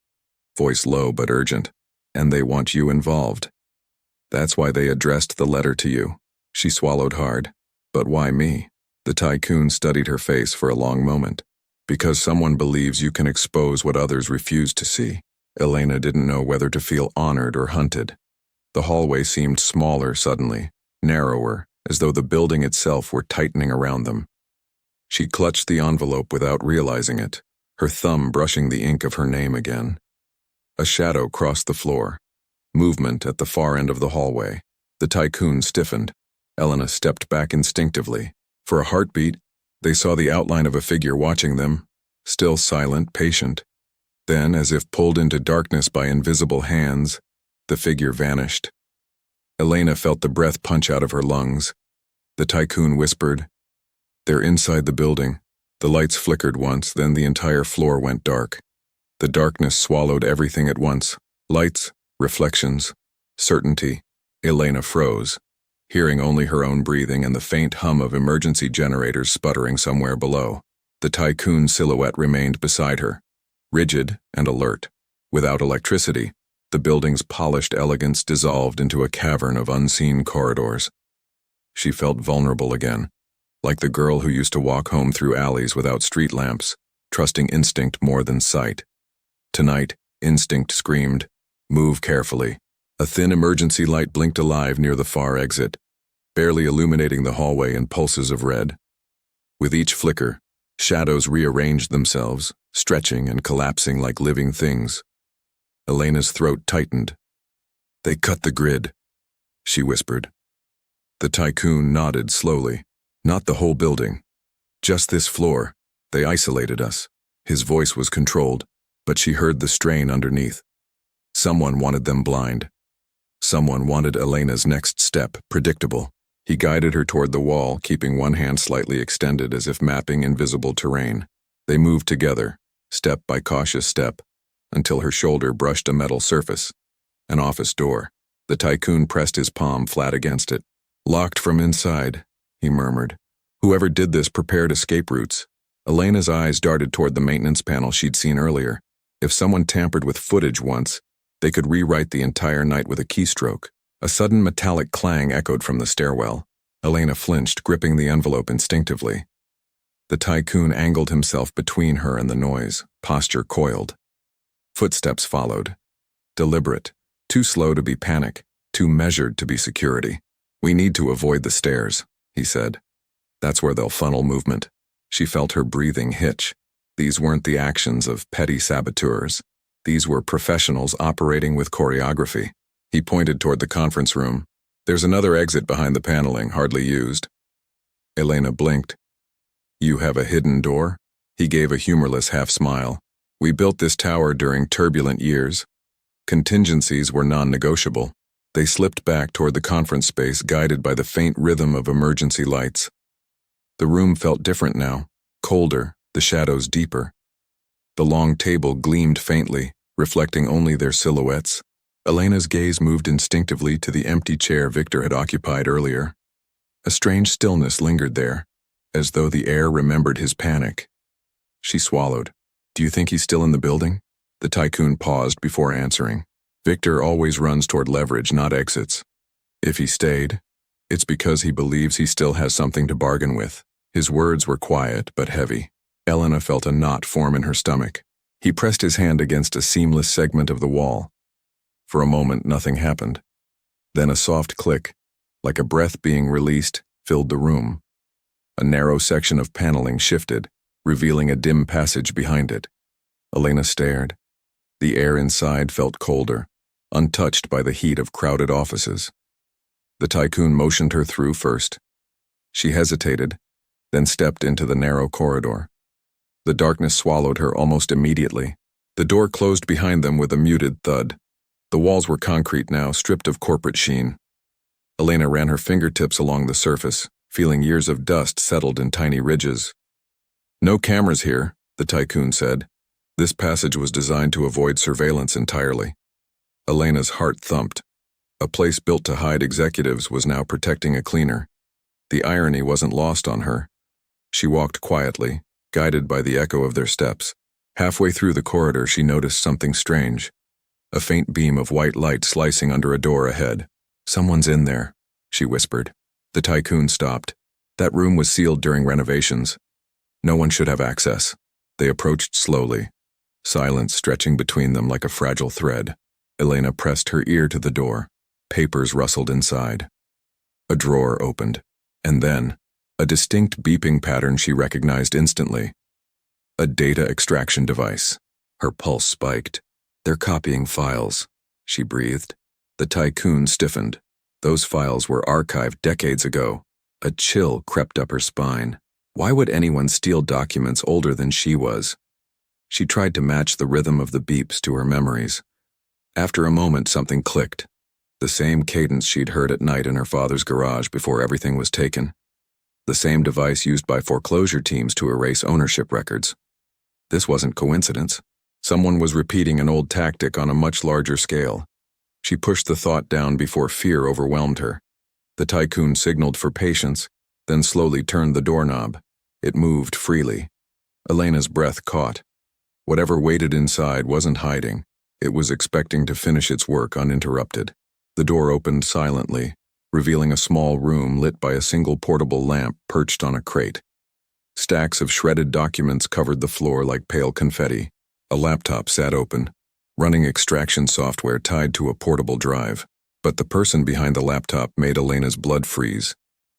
Speaker 1: voice low but urgent. And they want you involved. That's why they addressed the letter to you. She swallowed hard. But why me? The Tycoon studied her face for a long moment. Because someone believes you can expose what others refuse to see. Elena didn't know whether to feel honored or hunted. The hallway seemed smaller suddenly, narrower, as though the building itself were tightening around them. She clutched the envelope without realizing it, her thumb brushing the ink of her name again. A shadow crossed the floor. Movement at the far end of the hallway. The Tycoon stiffened. Elena stepped back instinctively. For a heartbeat, they saw the outline of a figure watching them, still silent, patient. Then, as if pulled into darkness by invisible hands, the figure vanished. Elena felt the breath punch out of her lungs. The Tycoon whispered, "They're inside the building." The lights flickered once, then the entire floor went dark. The darkness swallowed everything at once. Lights, reflections, certainty. Elena froze, hearing only her own breathing and the faint hum of emergency generators sputtering somewhere below. The Tycoon silhouette remained beside her, rigid and alert. Without electricity, the building's polished elegance dissolved into a cavern of unseen corridors. She felt vulnerable again, like the girl who used to walk home through alleys without street lamps, trusting instinct more than sight. Tonight, instinct screamed, "Move carefully." A thin emergency light blinked alive near the far exit, barely illuminating the hallway in pulses of red. With each flicker, shadows rearranged themselves, stretching and collapsing like living things. Elena's throat tightened. "They cut the grid," she whispered. The Tycoon nodded slowly. "Not the whole building. Just this floor. They isolated us." His voice was controlled, but she heard the strain underneath. Someone wanted them blind. Someone wanted Elena's next step predictable. He guided her toward the wall, keeping one hand slightly extended as if mapping invisible terrain. They moved together, step by cautious step, until her shoulder brushed a metal surface. An office door. The Tycoon pressed his palm flat against it. "Locked from inside," he murmured. "Whoever did this prepared escape routes." Elena's eyes darted toward the maintenance panel she'd seen earlier. If someone tampered with footage once, they could rewrite the entire night with a keystroke. A sudden metallic clang echoed from the stairwell. Elena flinched, gripping the envelope instinctively. The Tycoon angled himself between her and the noise, posture coiled. Footsteps followed. Deliberate, too slow to be panic, too measured to be security. "We need to avoid the stairs," he said. "That's where they'll funnel movement." She felt her breathing hitch. These weren't the actions of petty saboteurs. These were professionals operating with choreography. He pointed toward the conference room. "There's another exit behind the paneling, hardly used." Elena blinked. "You have a hidden door?" He gave a humorless half-smile. "We built this tower during turbulent years. Contingencies were non-negotiable." They slipped back toward the conference space, guided by the faint rhythm of emergency lights. The room felt different now, colder, the shadows deeper. The long table gleamed faintly, reflecting only their silhouettes. Elena's gaze moved instinctively to the empty chair Victor had occupied earlier. A strange stillness lingered there, as though the air remembered his panic. She swallowed. "Do you think he's still in the building?" The Tycoon paused before answering. "Victor always runs toward leverage, not exits. If he stayed, it's because he believes he still has something to bargain with." His words were quiet but heavy. Elena felt a knot form in her stomach. He pressed his hand against a seamless segment of the wall. For a moment, nothing happened. Then a soft click, like a breath being released, filled the room. A narrow section of paneling shifted, revealing a dim passage behind it. Elena stared. The air inside felt colder, untouched by the heat of crowded offices. The Tycoon motioned her through first. She hesitated, then stepped into the narrow corridor. The darkness swallowed her almost immediately. The door closed behind them with a muted thud. The walls were concrete now, stripped of corporate sheen. Elena ran her fingertips along the surface, feeling years of dust settled in tiny ridges. "No cameras here," the Tycoon said. This passage was designed to avoid surveillance entirely. Elena's heart thumped. A place built to hide executives was now protecting a cleaner. The irony wasn't lost on her. She walked quietly, guided by the echo of their steps. Halfway through the corridor, she noticed something strange. A faint beam of white light slicing under a door ahead. "Someone's in there," she whispered. The Tycoon stopped. That room was sealed during renovations. No one should have access. They approached slowly, silence stretching between them like a fragile thread. Elena pressed her ear to the door. Papers rustled inside. A drawer opened, and then, a distinct beeping pattern she recognized instantly. A data extraction device. Her pulse spiked. "They're copying files," she breathed. The Tycoon stiffened. Those files were archived decades ago. A chill crept up her spine. Why would anyone steal documents older than she was? She tried to match the rhythm of the beeps to her memories. After a moment, something clicked. The The same cadence she'd heard at night in her father's garage before everything was taken. The same device used by foreclosure teams to erase ownership records. This wasn't coincidence. Someone was repeating an old tactic on a much larger scale. She pushed the thought down before fear overwhelmed her. The Tycoon signaled for patience, then slowly turned the doorknob. It moved freely. Elena's breath caught. Whatever waited inside wasn't hiding. It was expecting to finish its work uninterrupted. The door opened silently, revealing a small room lit by a single portable lamp perched on a crate. Stacks of shredded documents covered the floor like pale confetti. A laptop sat open, running extraction software tied to a portable drive. But the person behind the laptop made Elena's blood freeze.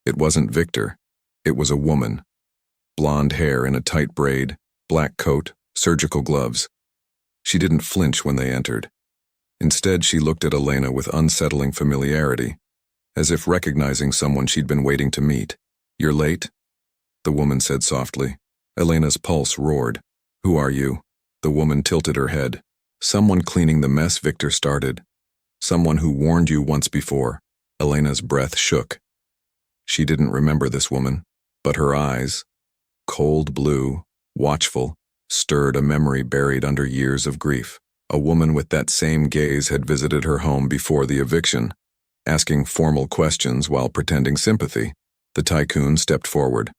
Speaker 1: It wasn't Victor. It was a woman. Blonde hair in a tight braid, black coat, surgical gloves. She didn't flinch when they entered. Instead, she looked at Elena with unsettling familiarity, as if recognizing someone she'd been waiting to meet. "You're late?" the woman said softly. Elena's pulse roared. "Who are you?" The woman tilted her head. "Someone cleaning the mess Victor started. Someone who warned you once before." Elena's breath shook. She didn't remember this woman, but her eyes, cold blue, watchful, stirred a memory buried under years of grief. A woman with that same gaze had visited her home before the eviction, asking formal questions while pretending sympathy. The Tycoon stepped forward.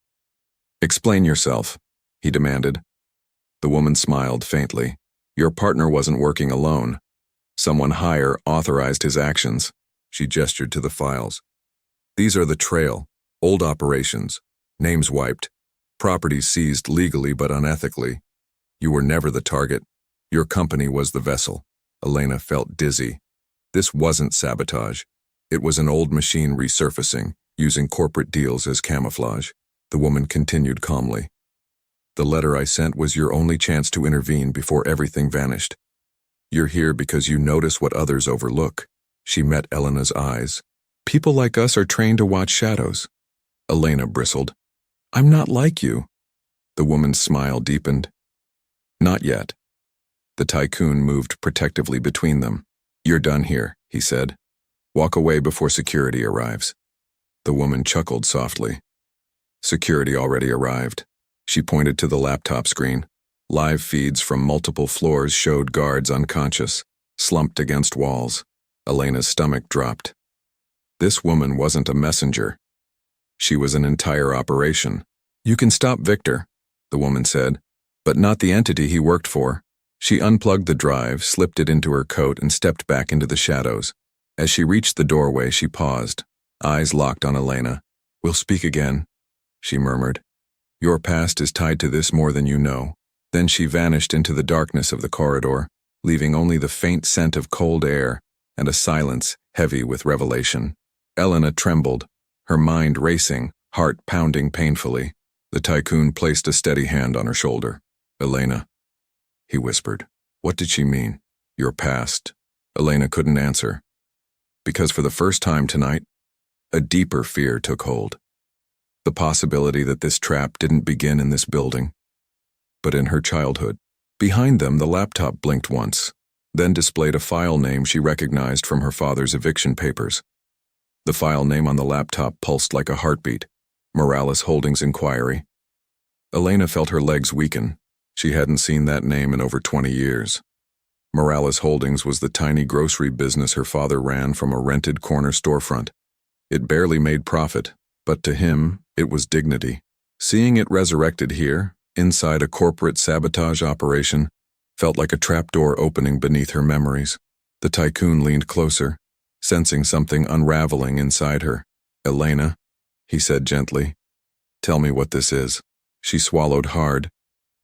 Speaker 1: "Explain yourself," he demanded. The woman smiled faintly. "Your partner wasn't working alone. Someone higher authorized his actions." She gestured to the files. "These are the trail, old operations, names wiped, properties seized legally but unethically. You were never the target. Your company was the vessel." Elena felt dizzy. This wasn't sabotage. It was an old machine resurfacing, using corporate deals as camouflage. The woman continued calmly. "The letter I sent was your only chance to intervene before everything vanished. You're here because you notice what others overlook." She met Elena's eyes. "People like us are trained to watch shadows." Elena bristled. "I'm not like you." The woman's smile deepened. "Not yet." The Tycoon moved protectively between them. "You're done here," he said. "Walk away before security arrives." The woman chuckled softly. Security already arrived. She pointed to the laptop screen. Live feeds from multiple floors showed guards unconscious, slumped against walls. Elena's stomach dropped. This woman wasn't a messenger. She was an entire operation. "You can stop Victor," the woman said, "but not the entity he worked for." She unplugged the drive, slipped it into her coat, and stepped back into the shadows. As she reached the doorway, she paused, eyes locked on Elena. "We'll speak again," she murmured. "Your past is tied to this more than you know." Then she vanished into the darkness of the corridor, leaving only the faint scent of cold air and a silence heavy with revelation. Elena trembled, her mind racing, heart pounding painfully. The Tycoon placed a steady hand on her shoulder. "Elena," he whispered. What did she mean? "Your past." Elena couldn't answer, because for the first time tonight, a deeper fear took hold. The possibility that this trap didn't begin in this building, but in her childhood. Behind them, the laptop blinked once, then displayed a file name she recognized from her father's eviction papers. The file name on the laptop pulsed like a heartbeat. Morales Holdings Inquiry. Elena felt her legs weaken. She hadn't seen that name in over 20 years. Morales Holdings was the tiny grocery business her father ran from a rented corner storefront. It barely made profit, but to him, it was dignity. Seeing it resurrected here, inside a corporate sabotage operation, felt like a trapdoor opening beneath her memories. The Tycoon leaned closer, sensing something unraveling inside her. "Elena," he said gently, "tell me what this is." She swallowed hard,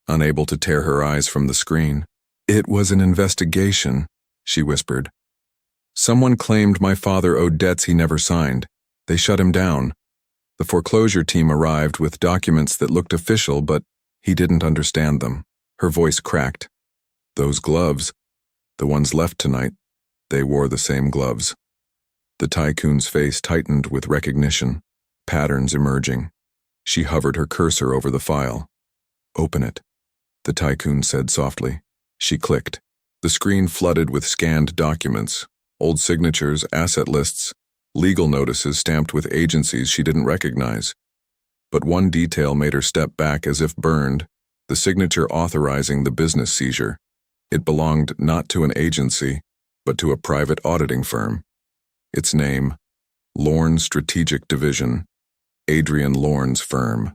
Speaker 1: unable to tear her eyes from the screen. "It was an investigation," she whispered. "Someone claimed my father owed debts he never signed. They shut him down. The foreclosure team arrived with documents that looked official, but he didn't understand them." Her voice cracked. "Those gloves, the ones left tonight, they wore the same gloves." The Tycoon's face tightened with recognition, patterns emerging. She hovered her cursor over the file. "Open it," the Tycoon said softly. She clicked. The screen flooded with scanned documents, Old signatures, asset lists, legal notices stamped with agencies she didn't recognize. But one detail made her step back as if burned, the signature authorizing the business seizure. It belonged not to an agency, but to a private auditing firm. Its name, Lorne Strategic Division, Adrian Lorne's firm,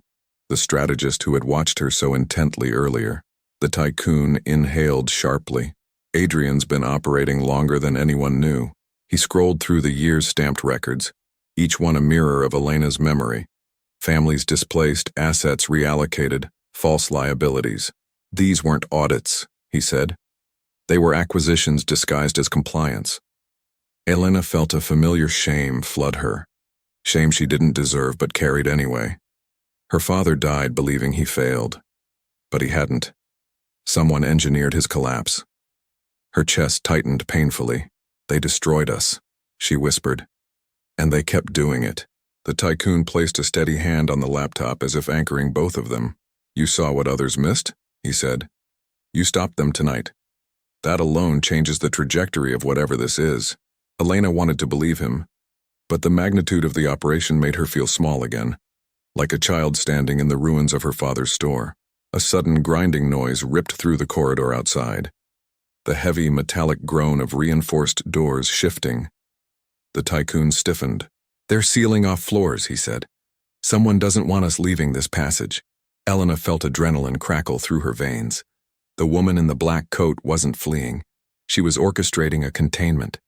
Speaker 1: the strategist who had watched her so intently earlier. The Tycoon inhaled sharply. Adrian's been operating longer than anyone knew. He scrolled through the years-stamped records, each one a mirror of Elena's memory. Families displaced, assets reallocated, false liabilities. These weren't audits, he said. They were acquisitions disguised as compliance. Elena felt a familiar shame flood her. Shame she didn't deserve but carried anyway. Her father died believing he failed. But he hadn't. Someone engineered his collapse. Her chest tightened painfully. They destroyed us, she whispered. And they kept doing it. The Tycoon placed a steady hand on the laptop as if anchoring both of them. You saw what others missed, he said. You stopped them tonight. That alone changes the trajectory of whatever this is. Elena wanted to believe him, but the magnitude of the operation made her feel small again, like a child standing in the ruins of her father's store. A sudden grinding noise ripped through the corridor outside. The heavy metallic groan of reinforced doors shifting. The Tycoon stiffened. They're sealing off floors, he said. Someone doesn't want us leaving this passage. Elena felt adrenaline crackle through her veins. The woman in the black coat wasn't fleeing. She was orchestrating a containment.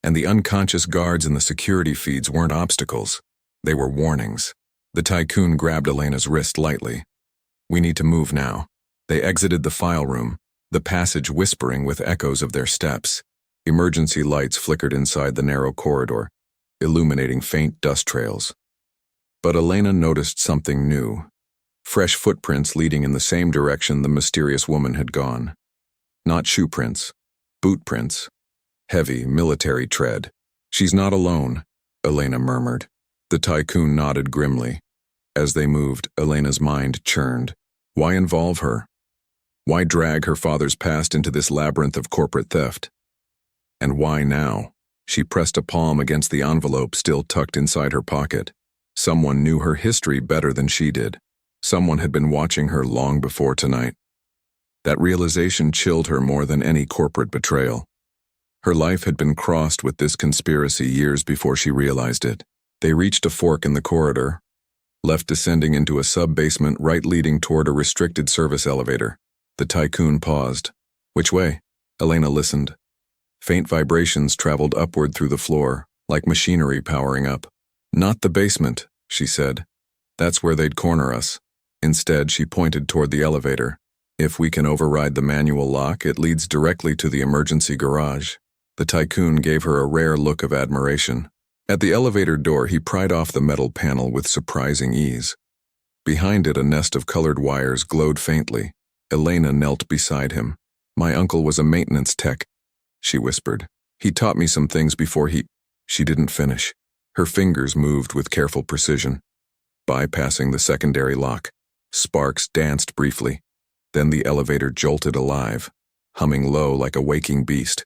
Speaker 1: And the unconscious guards in the security feeds weren't obstacles. They were warnings. The Tycoon grabbed Elena's wrist lightly. We need to move now. They exited the file room, the passage whispering with echoes of their steps. Emergency lights flickered inside the narrow corridor, illuminating faint dust trails. But Elena noticed something new. Fresh footprints leading in the same direction the mysterious woman had gone. Not shoe prints, boot prints. Heavy, military tread. She's not alone, Elena murmured. The Tycoon nodded grimly. As they moved, Elena's mind churned. Why involve her? Why drag her father's past into this labyrinth of corporate theft? And why now? She pressed a palm against the envelope still tucked inside her pocket. Someone knew her history better than she did. Someone had been watching her long before tonight. That realization chilled her more than any corporate betrayal. Her life had been crossed with this conspiracy years before she realized it. They reached a fork in the corridor, left descending into a sub-basement right leading toward a restricted service elevator. The Tycoon paused. Which way? Elena listened. Faint vibrations traveled upward through the floor, like machinery powering up. Not the basement, she said. That's where they'd corner us. Instead, she pointed toward the elevator. If we can override the manual lock, it leads directly to the emergency garage. The Tycoon gave her a rare look of admiration. At the elevator door, he pried off the metal panel with surprising ease. Behind it, a nest of colored wires glowed faintly. Elena knelt beside him. My uncle was a maintenance tech, she whispered. He taught me some things before he... She didn't finish. Her fingers moved with careful precision, bypassing the secondary lock. Sparks danced briefly. Then the elevator jolted alive, humming low like a waking beast.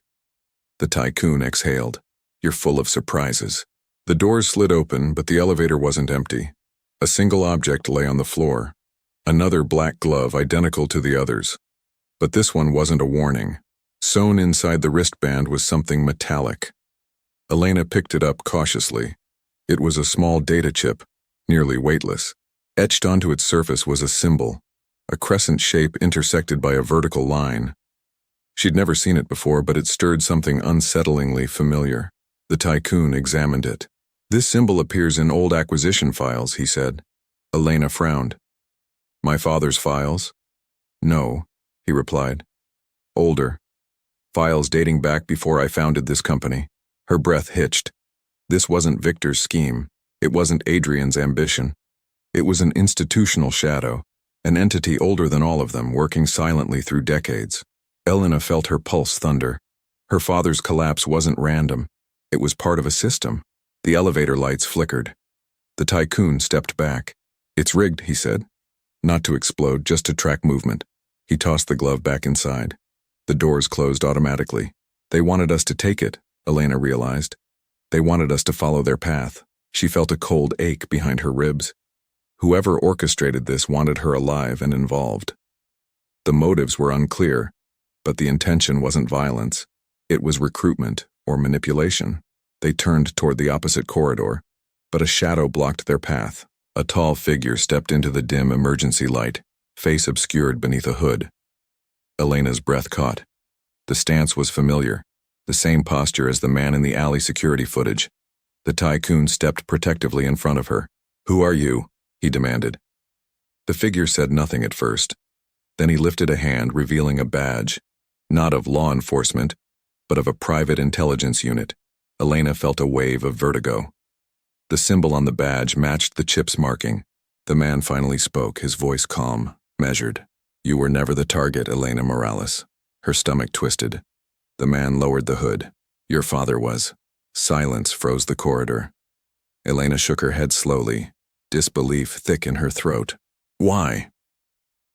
Speaker 1: The Tycoon exhaled. You're full of surprises. The doors slid open, but the elevator wasn't empty. A single object lay on the floor. Another black glove identical to the others. But this one wasn't a warning. Sewn inside the wristband was something metallic. Elena picked it up cautiously. It was a small data chip, nearly weightless. Etched onto its surface was a symbol, a crescent shape intersected by a vertical line. She'd never seen it before, but it stirred something unsettlingly familiar. The Tycoon examined it. This symbol appears in old acquisition files, he said. Elena frowned. My father's files? No, he replied. Older. Files dating back before I founded this company. Her breath hitched. This wasn't Victor's scheme. It wasn't Adrian's ambition. It was an institutional shadow, an entity older than all of them, working silently through decades. Elena felt her pulse thunder. Her father's collapse wasn't random. It was part of a system. The elevator lights flickered. The Tycoon stepped back. It's rigged, he said. Not to explode, just to track movement. He tossed the glove back inside. The doors closed automatically. They wanted us to take it, Elena realized. They wanted us to follow their path. She felt a cold ache behind her ribs. Whoever orchestrated this wanted her alive and involved. The motives were unclear, but the intention wasn't violence. It was recruitment or manipulation. They turned toward the opposite corridor, but a shadow blocked their path. A tall figure stepped into the dim emergency light, face obscured beneath a hood. Elena's breath caught. The stance was familiar, the same posture as the man in the alley security footage. The Tycoon stepped protectively in front of her. "Who are you?" he demanded. The figure said nothing at first. Then he lifted a hand, revealing a badge, not of law enforcement, but of a private intelligence unit. Elena felt a wave of vertigo. The symbol on the badge matched the chip's marking. The man finally spoke, his voice calm, measured. "You were never the target, Elena Morales." Her stomach twisted. The man lowered the hood. "Your father was." Silence froze the corridor. Elena shook her head slowly, disbelief thick in her throat. "Why?"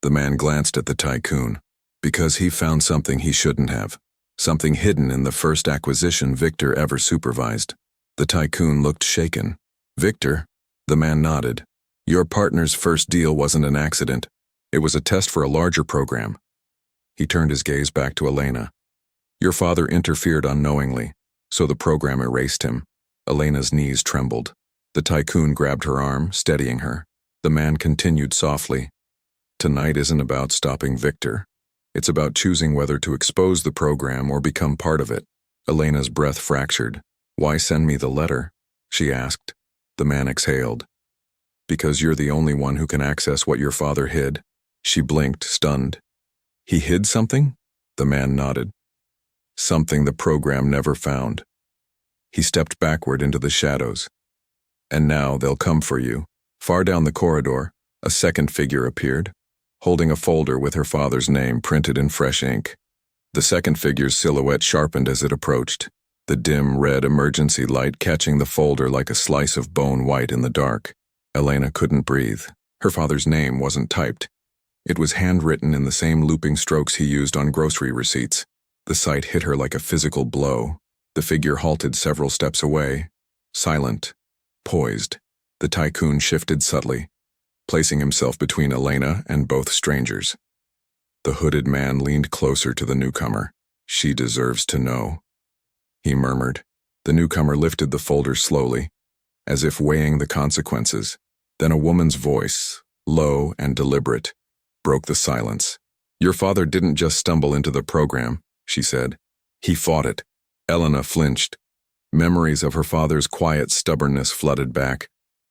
Speaker 1: The man glanced at the Tycoon. "Because he found something he shouldn't have. Something hidden in the first acquisition Victor ever supervised." The Tycoon looked shaken. "Victor?" The man nodded. "Your partner's first deal wasn't an accident. It was a test for a larger program." He turned his gaze back to Elena. "Your father interfered unknowingly, so the program erased him." Elena's knees trembled. The Tycoon grabbed her arm, steadying her. The man continued softly. "Tonight isn't about stopping Victor. It's about choosing whether to expose the program or become part of it." Elena's breath fractured. "Why send me the letter?" she asked. The man exhaled. "Because you're the only one who can access what your father hid." She blinked, stunned. "He hid something?" The man nodded. "Something the program never found." He stepped backward into the shadows. "And now they'll come for you." Far down the corridor, a second figure appeared, holding a folder with her father's name printed in fresh ink. The second figure's silhouette sharpened as it approached, the dim red emergency light catching the folder like a slice of bone white in the dark. Elena couldn't breathe. Her father's name wasn't typed. It was handwritten in the same looping strokes he used on grocery receipts. The sight hit her like a physical blow. The figure halted several steps away, silent, poised. The Tycoon shifted subtly, placing himself between Elena and both strangers. The hooded man leaned closer to the newcomer. "She deserves to know," he murmured. The newcomer lifted the folder slowly, as if weighing the consequences. Then a woman's voice, low and deliberate, broke the silence. "Your father didn't just stumble into the program," she said. "He fought it." Elena flinched. Memories of her father's quiet stubbornness flooded back.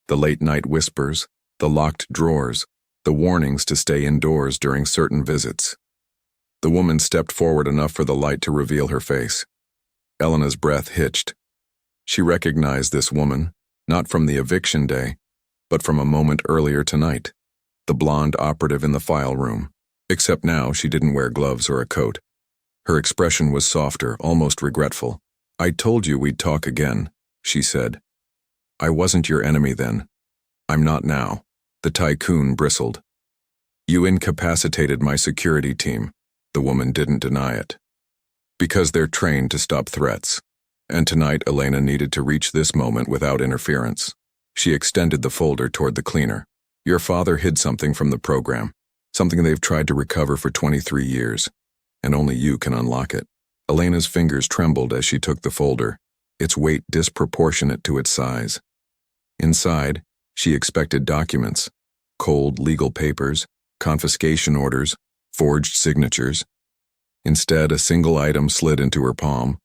Speaker 1: The late-night whispers, the locked drawers, the warnings to stay indoors during certain visits. The woman stepped forward enough for the light to reveal her face. Elena's breath hitched. She recognized this woman, not from the eviction day, but from a moment earlier tonight. The blonde operative in the file room, except now she didn't wear gloves or a coat. Her expression was softer, almost regretful. "I told you we'd talk again," she said. "I wasn't your enemy then. I'm not now." The Tycoon bristled. "You incapacitated my security team." The woman didn't deny it. "Because they're trained to stop threats. And tonight Elena needed to reach this moment without interference." She extended the folder toward the cleaner. "Your father hid something from the program, something they've tried to recover for 23 years, and only you can unlock it." Elena's fingers trembled as she took the folder, its weight disproportionate to its size. Inside, she expected documents, cold legal papers, confiscation orders, forged signatures. Instead, a single item slid into her palm,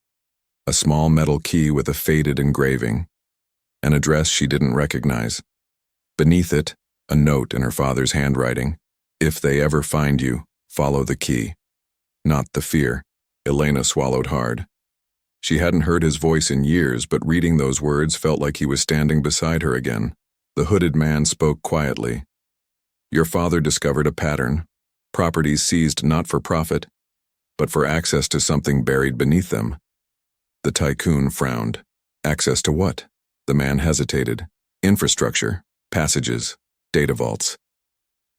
Speaker 1: a small metal key with a faded engraving, an address she didn't recognize. Beneath it, a note in her father's handwriting. "If they ever find you, follow the key." Not the fear. Elena swallowed hard. She hadn't heard his voice in years, but reading those words felt like he was standing beside her again. The hooded man spoke quietly. "Your father discovered a pattern. Properties seized not for profit, but for access to something buried beneath them." The Tycoon frowned. "Access to what?" The man hesitated. "Infrastructure, passages, data vaults.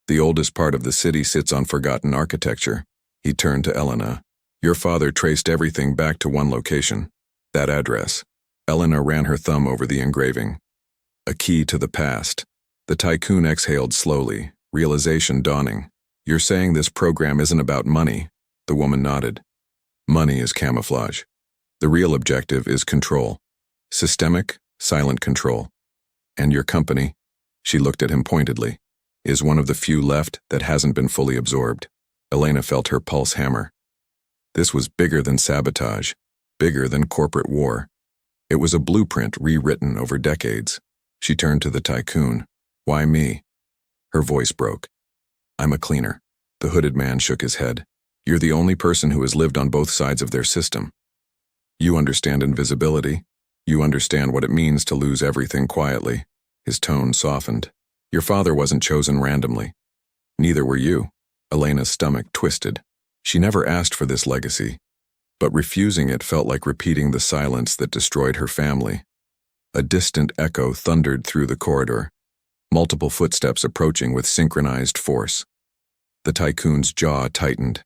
Speaker 1: The oldest part of the city sits on forgotten architecture." He turned to Elena. "Your father traced everything back to one location. That address. Elena ran her thumb over the engraving. A key to the past. The Tycoon exhaled slowly, realization dawning. You're saying this program isn't about money? The woman nodded. Money is camouflage. The real objective is control. Systemic, silent control. And your company, she looked at him pointedly, is one of the few left that hasn't been fully absorbed. Elena felt her pulse hammer. This was bigger than sabotage, bigger than corporate war. It was a blueprint rewritten over decades. She turned to the Tycoon. Why me? Her voice broke. I'm a cleaner. The hooded man shook his head. You're the only person who has lived on both sides of their system. You understand invisibility. You understand what it means to lose everything quietly. His tone softened. Your father wasn't chosen randomly. Neither were you. Elena's stomach twisted. She never asked for this legacy, but refusing it felt like repeating the silence that destroyed her family. A distant echo thundered through the corridor, multiple footsteps approaching with synchronized force. The Tycoon's jaw tightened.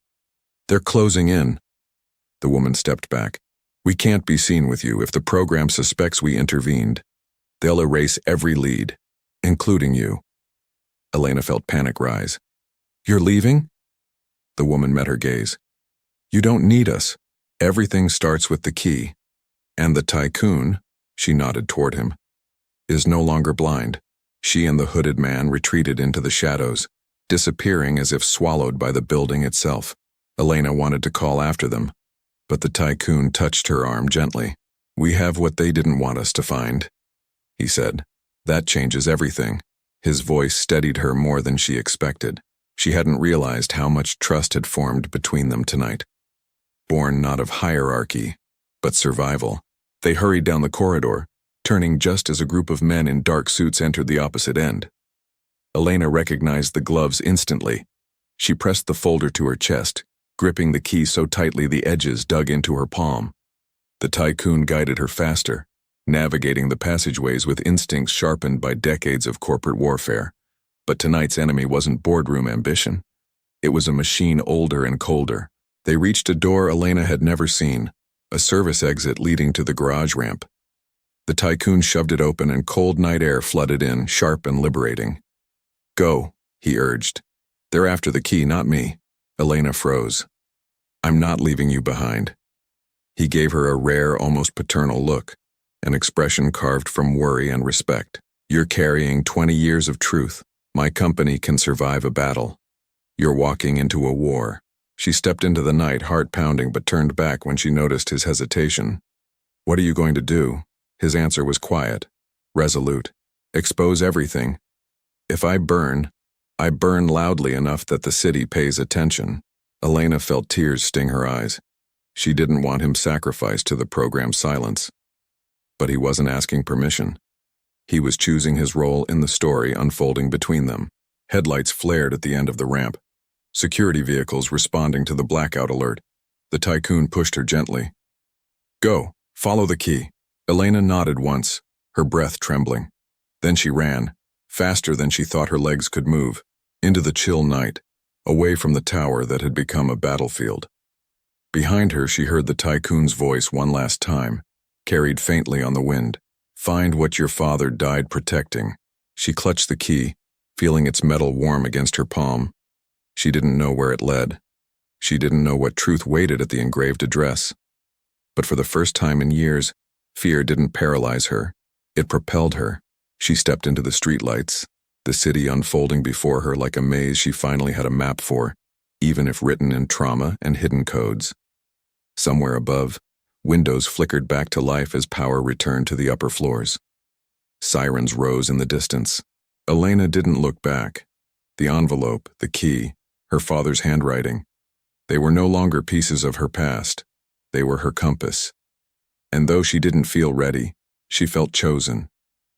Speaker 1: They're closing in. The woman stepped back. We can't be seen with you if the program suspects we intervened. They'll erase every lead, including you. Elena felt panic rise. You're leaving? The woman met her gaze. You don't need us. Everything starts with the key. And the Tycoon, she nodded toward him, is no longer blind. She and the hooded man retreated into the shadows, disappearing as if swallowed by the building itself. Elena wanted to call after them, but the Tycoon touched her arm gently. We have what they didn't want us to find, he said. That changes everything. His voice steadied her more than she expected. She hadn't realized how much trust had formed between them tonight. Born not of hierarchy, but survival. They hurried down the corridor, turning just as a group of men in dark suits entered the opposite end. Elena recognized the gloves instantly. She pressed the folder to her chest, gripping the key so tightly the edges dug into her palm. The Tycoon guided her faster, navigating the passageways with instincts sharpened by decades of corporate warfare. But tonight's enemy wasn't boardroom ambition. It was a machine older and colder. They reached a door Elena had never seen, a service exit leading to the garage ramp. The Tycoon shoved it open and cold night air flooded in, sharp and liberating. Go, he urged. They're after the key, not me. Elena froze. I'm not leaving you behind. He gave her a rare, almost paternal look, an expression carved from worry and respect. You're carrying 20 years of truth. My company can survive a battle. You're walking into a war. She stepped into the night, heart pounding, but turned back when she noticed his hesitation. What are you going to do? His answer was quiet, resolute. Expose everything. If I burn loudly enough that the city pays attention. Elena felt tears sting her eyes. She didn't want him sacrificed to the program's silence. But he wasn't asking permission. He was choosing his role in the story unfolding between them. Headlights flared at the end of the ramp. Security vehicles responding to the blackout alert. The Tycoon pushed her gently. Go, follow the key. Elena nodded once, her breath trembling. Then she ran, faster than she thought her legs could move, into the chill night, away from the tower that had become a battlefield. Behind her she heard the Tycoon's voice one last time, carried faintly on the wind. Find what your father died protecting. She clutched the key, feeling its metal warm against her palm. She didn't know where it led. She didn't know what truth waited at the engraved address. But for the first time in years, fear didn't paralyze her. It propelled her. She stepped into the streetlights, the city unfolding before her like a maze she finally had a map for, even if written in trauma and hidden codes. Somewhere above, windows flickered back to life as power returned to the upper floors. Sirens rose in the distance. Elena didn't look back. The envelope, the key, her father's handwriting. They were no longer pieces of her past. They were her compass. And though she didn't feel ready, she felt chosen.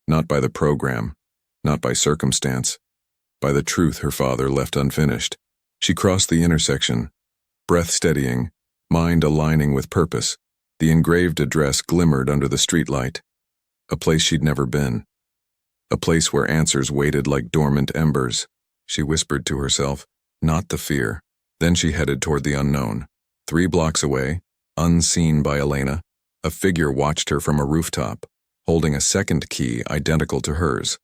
Speaker 1: Not by the program, not by circumstance, by the truth her father left unfinished. She crossed the intersection, breath steadying, mind aligning with purpose. The engraved address glimmered under the streetlight. A place she'd never been. A place where answers waited like dormant embers. She whispered to herself, not the fear. Then she headed toward the unknown. 3 blocks away, unseen by Elena, A figure watched her from a rooftop, holding a second key identical to hers.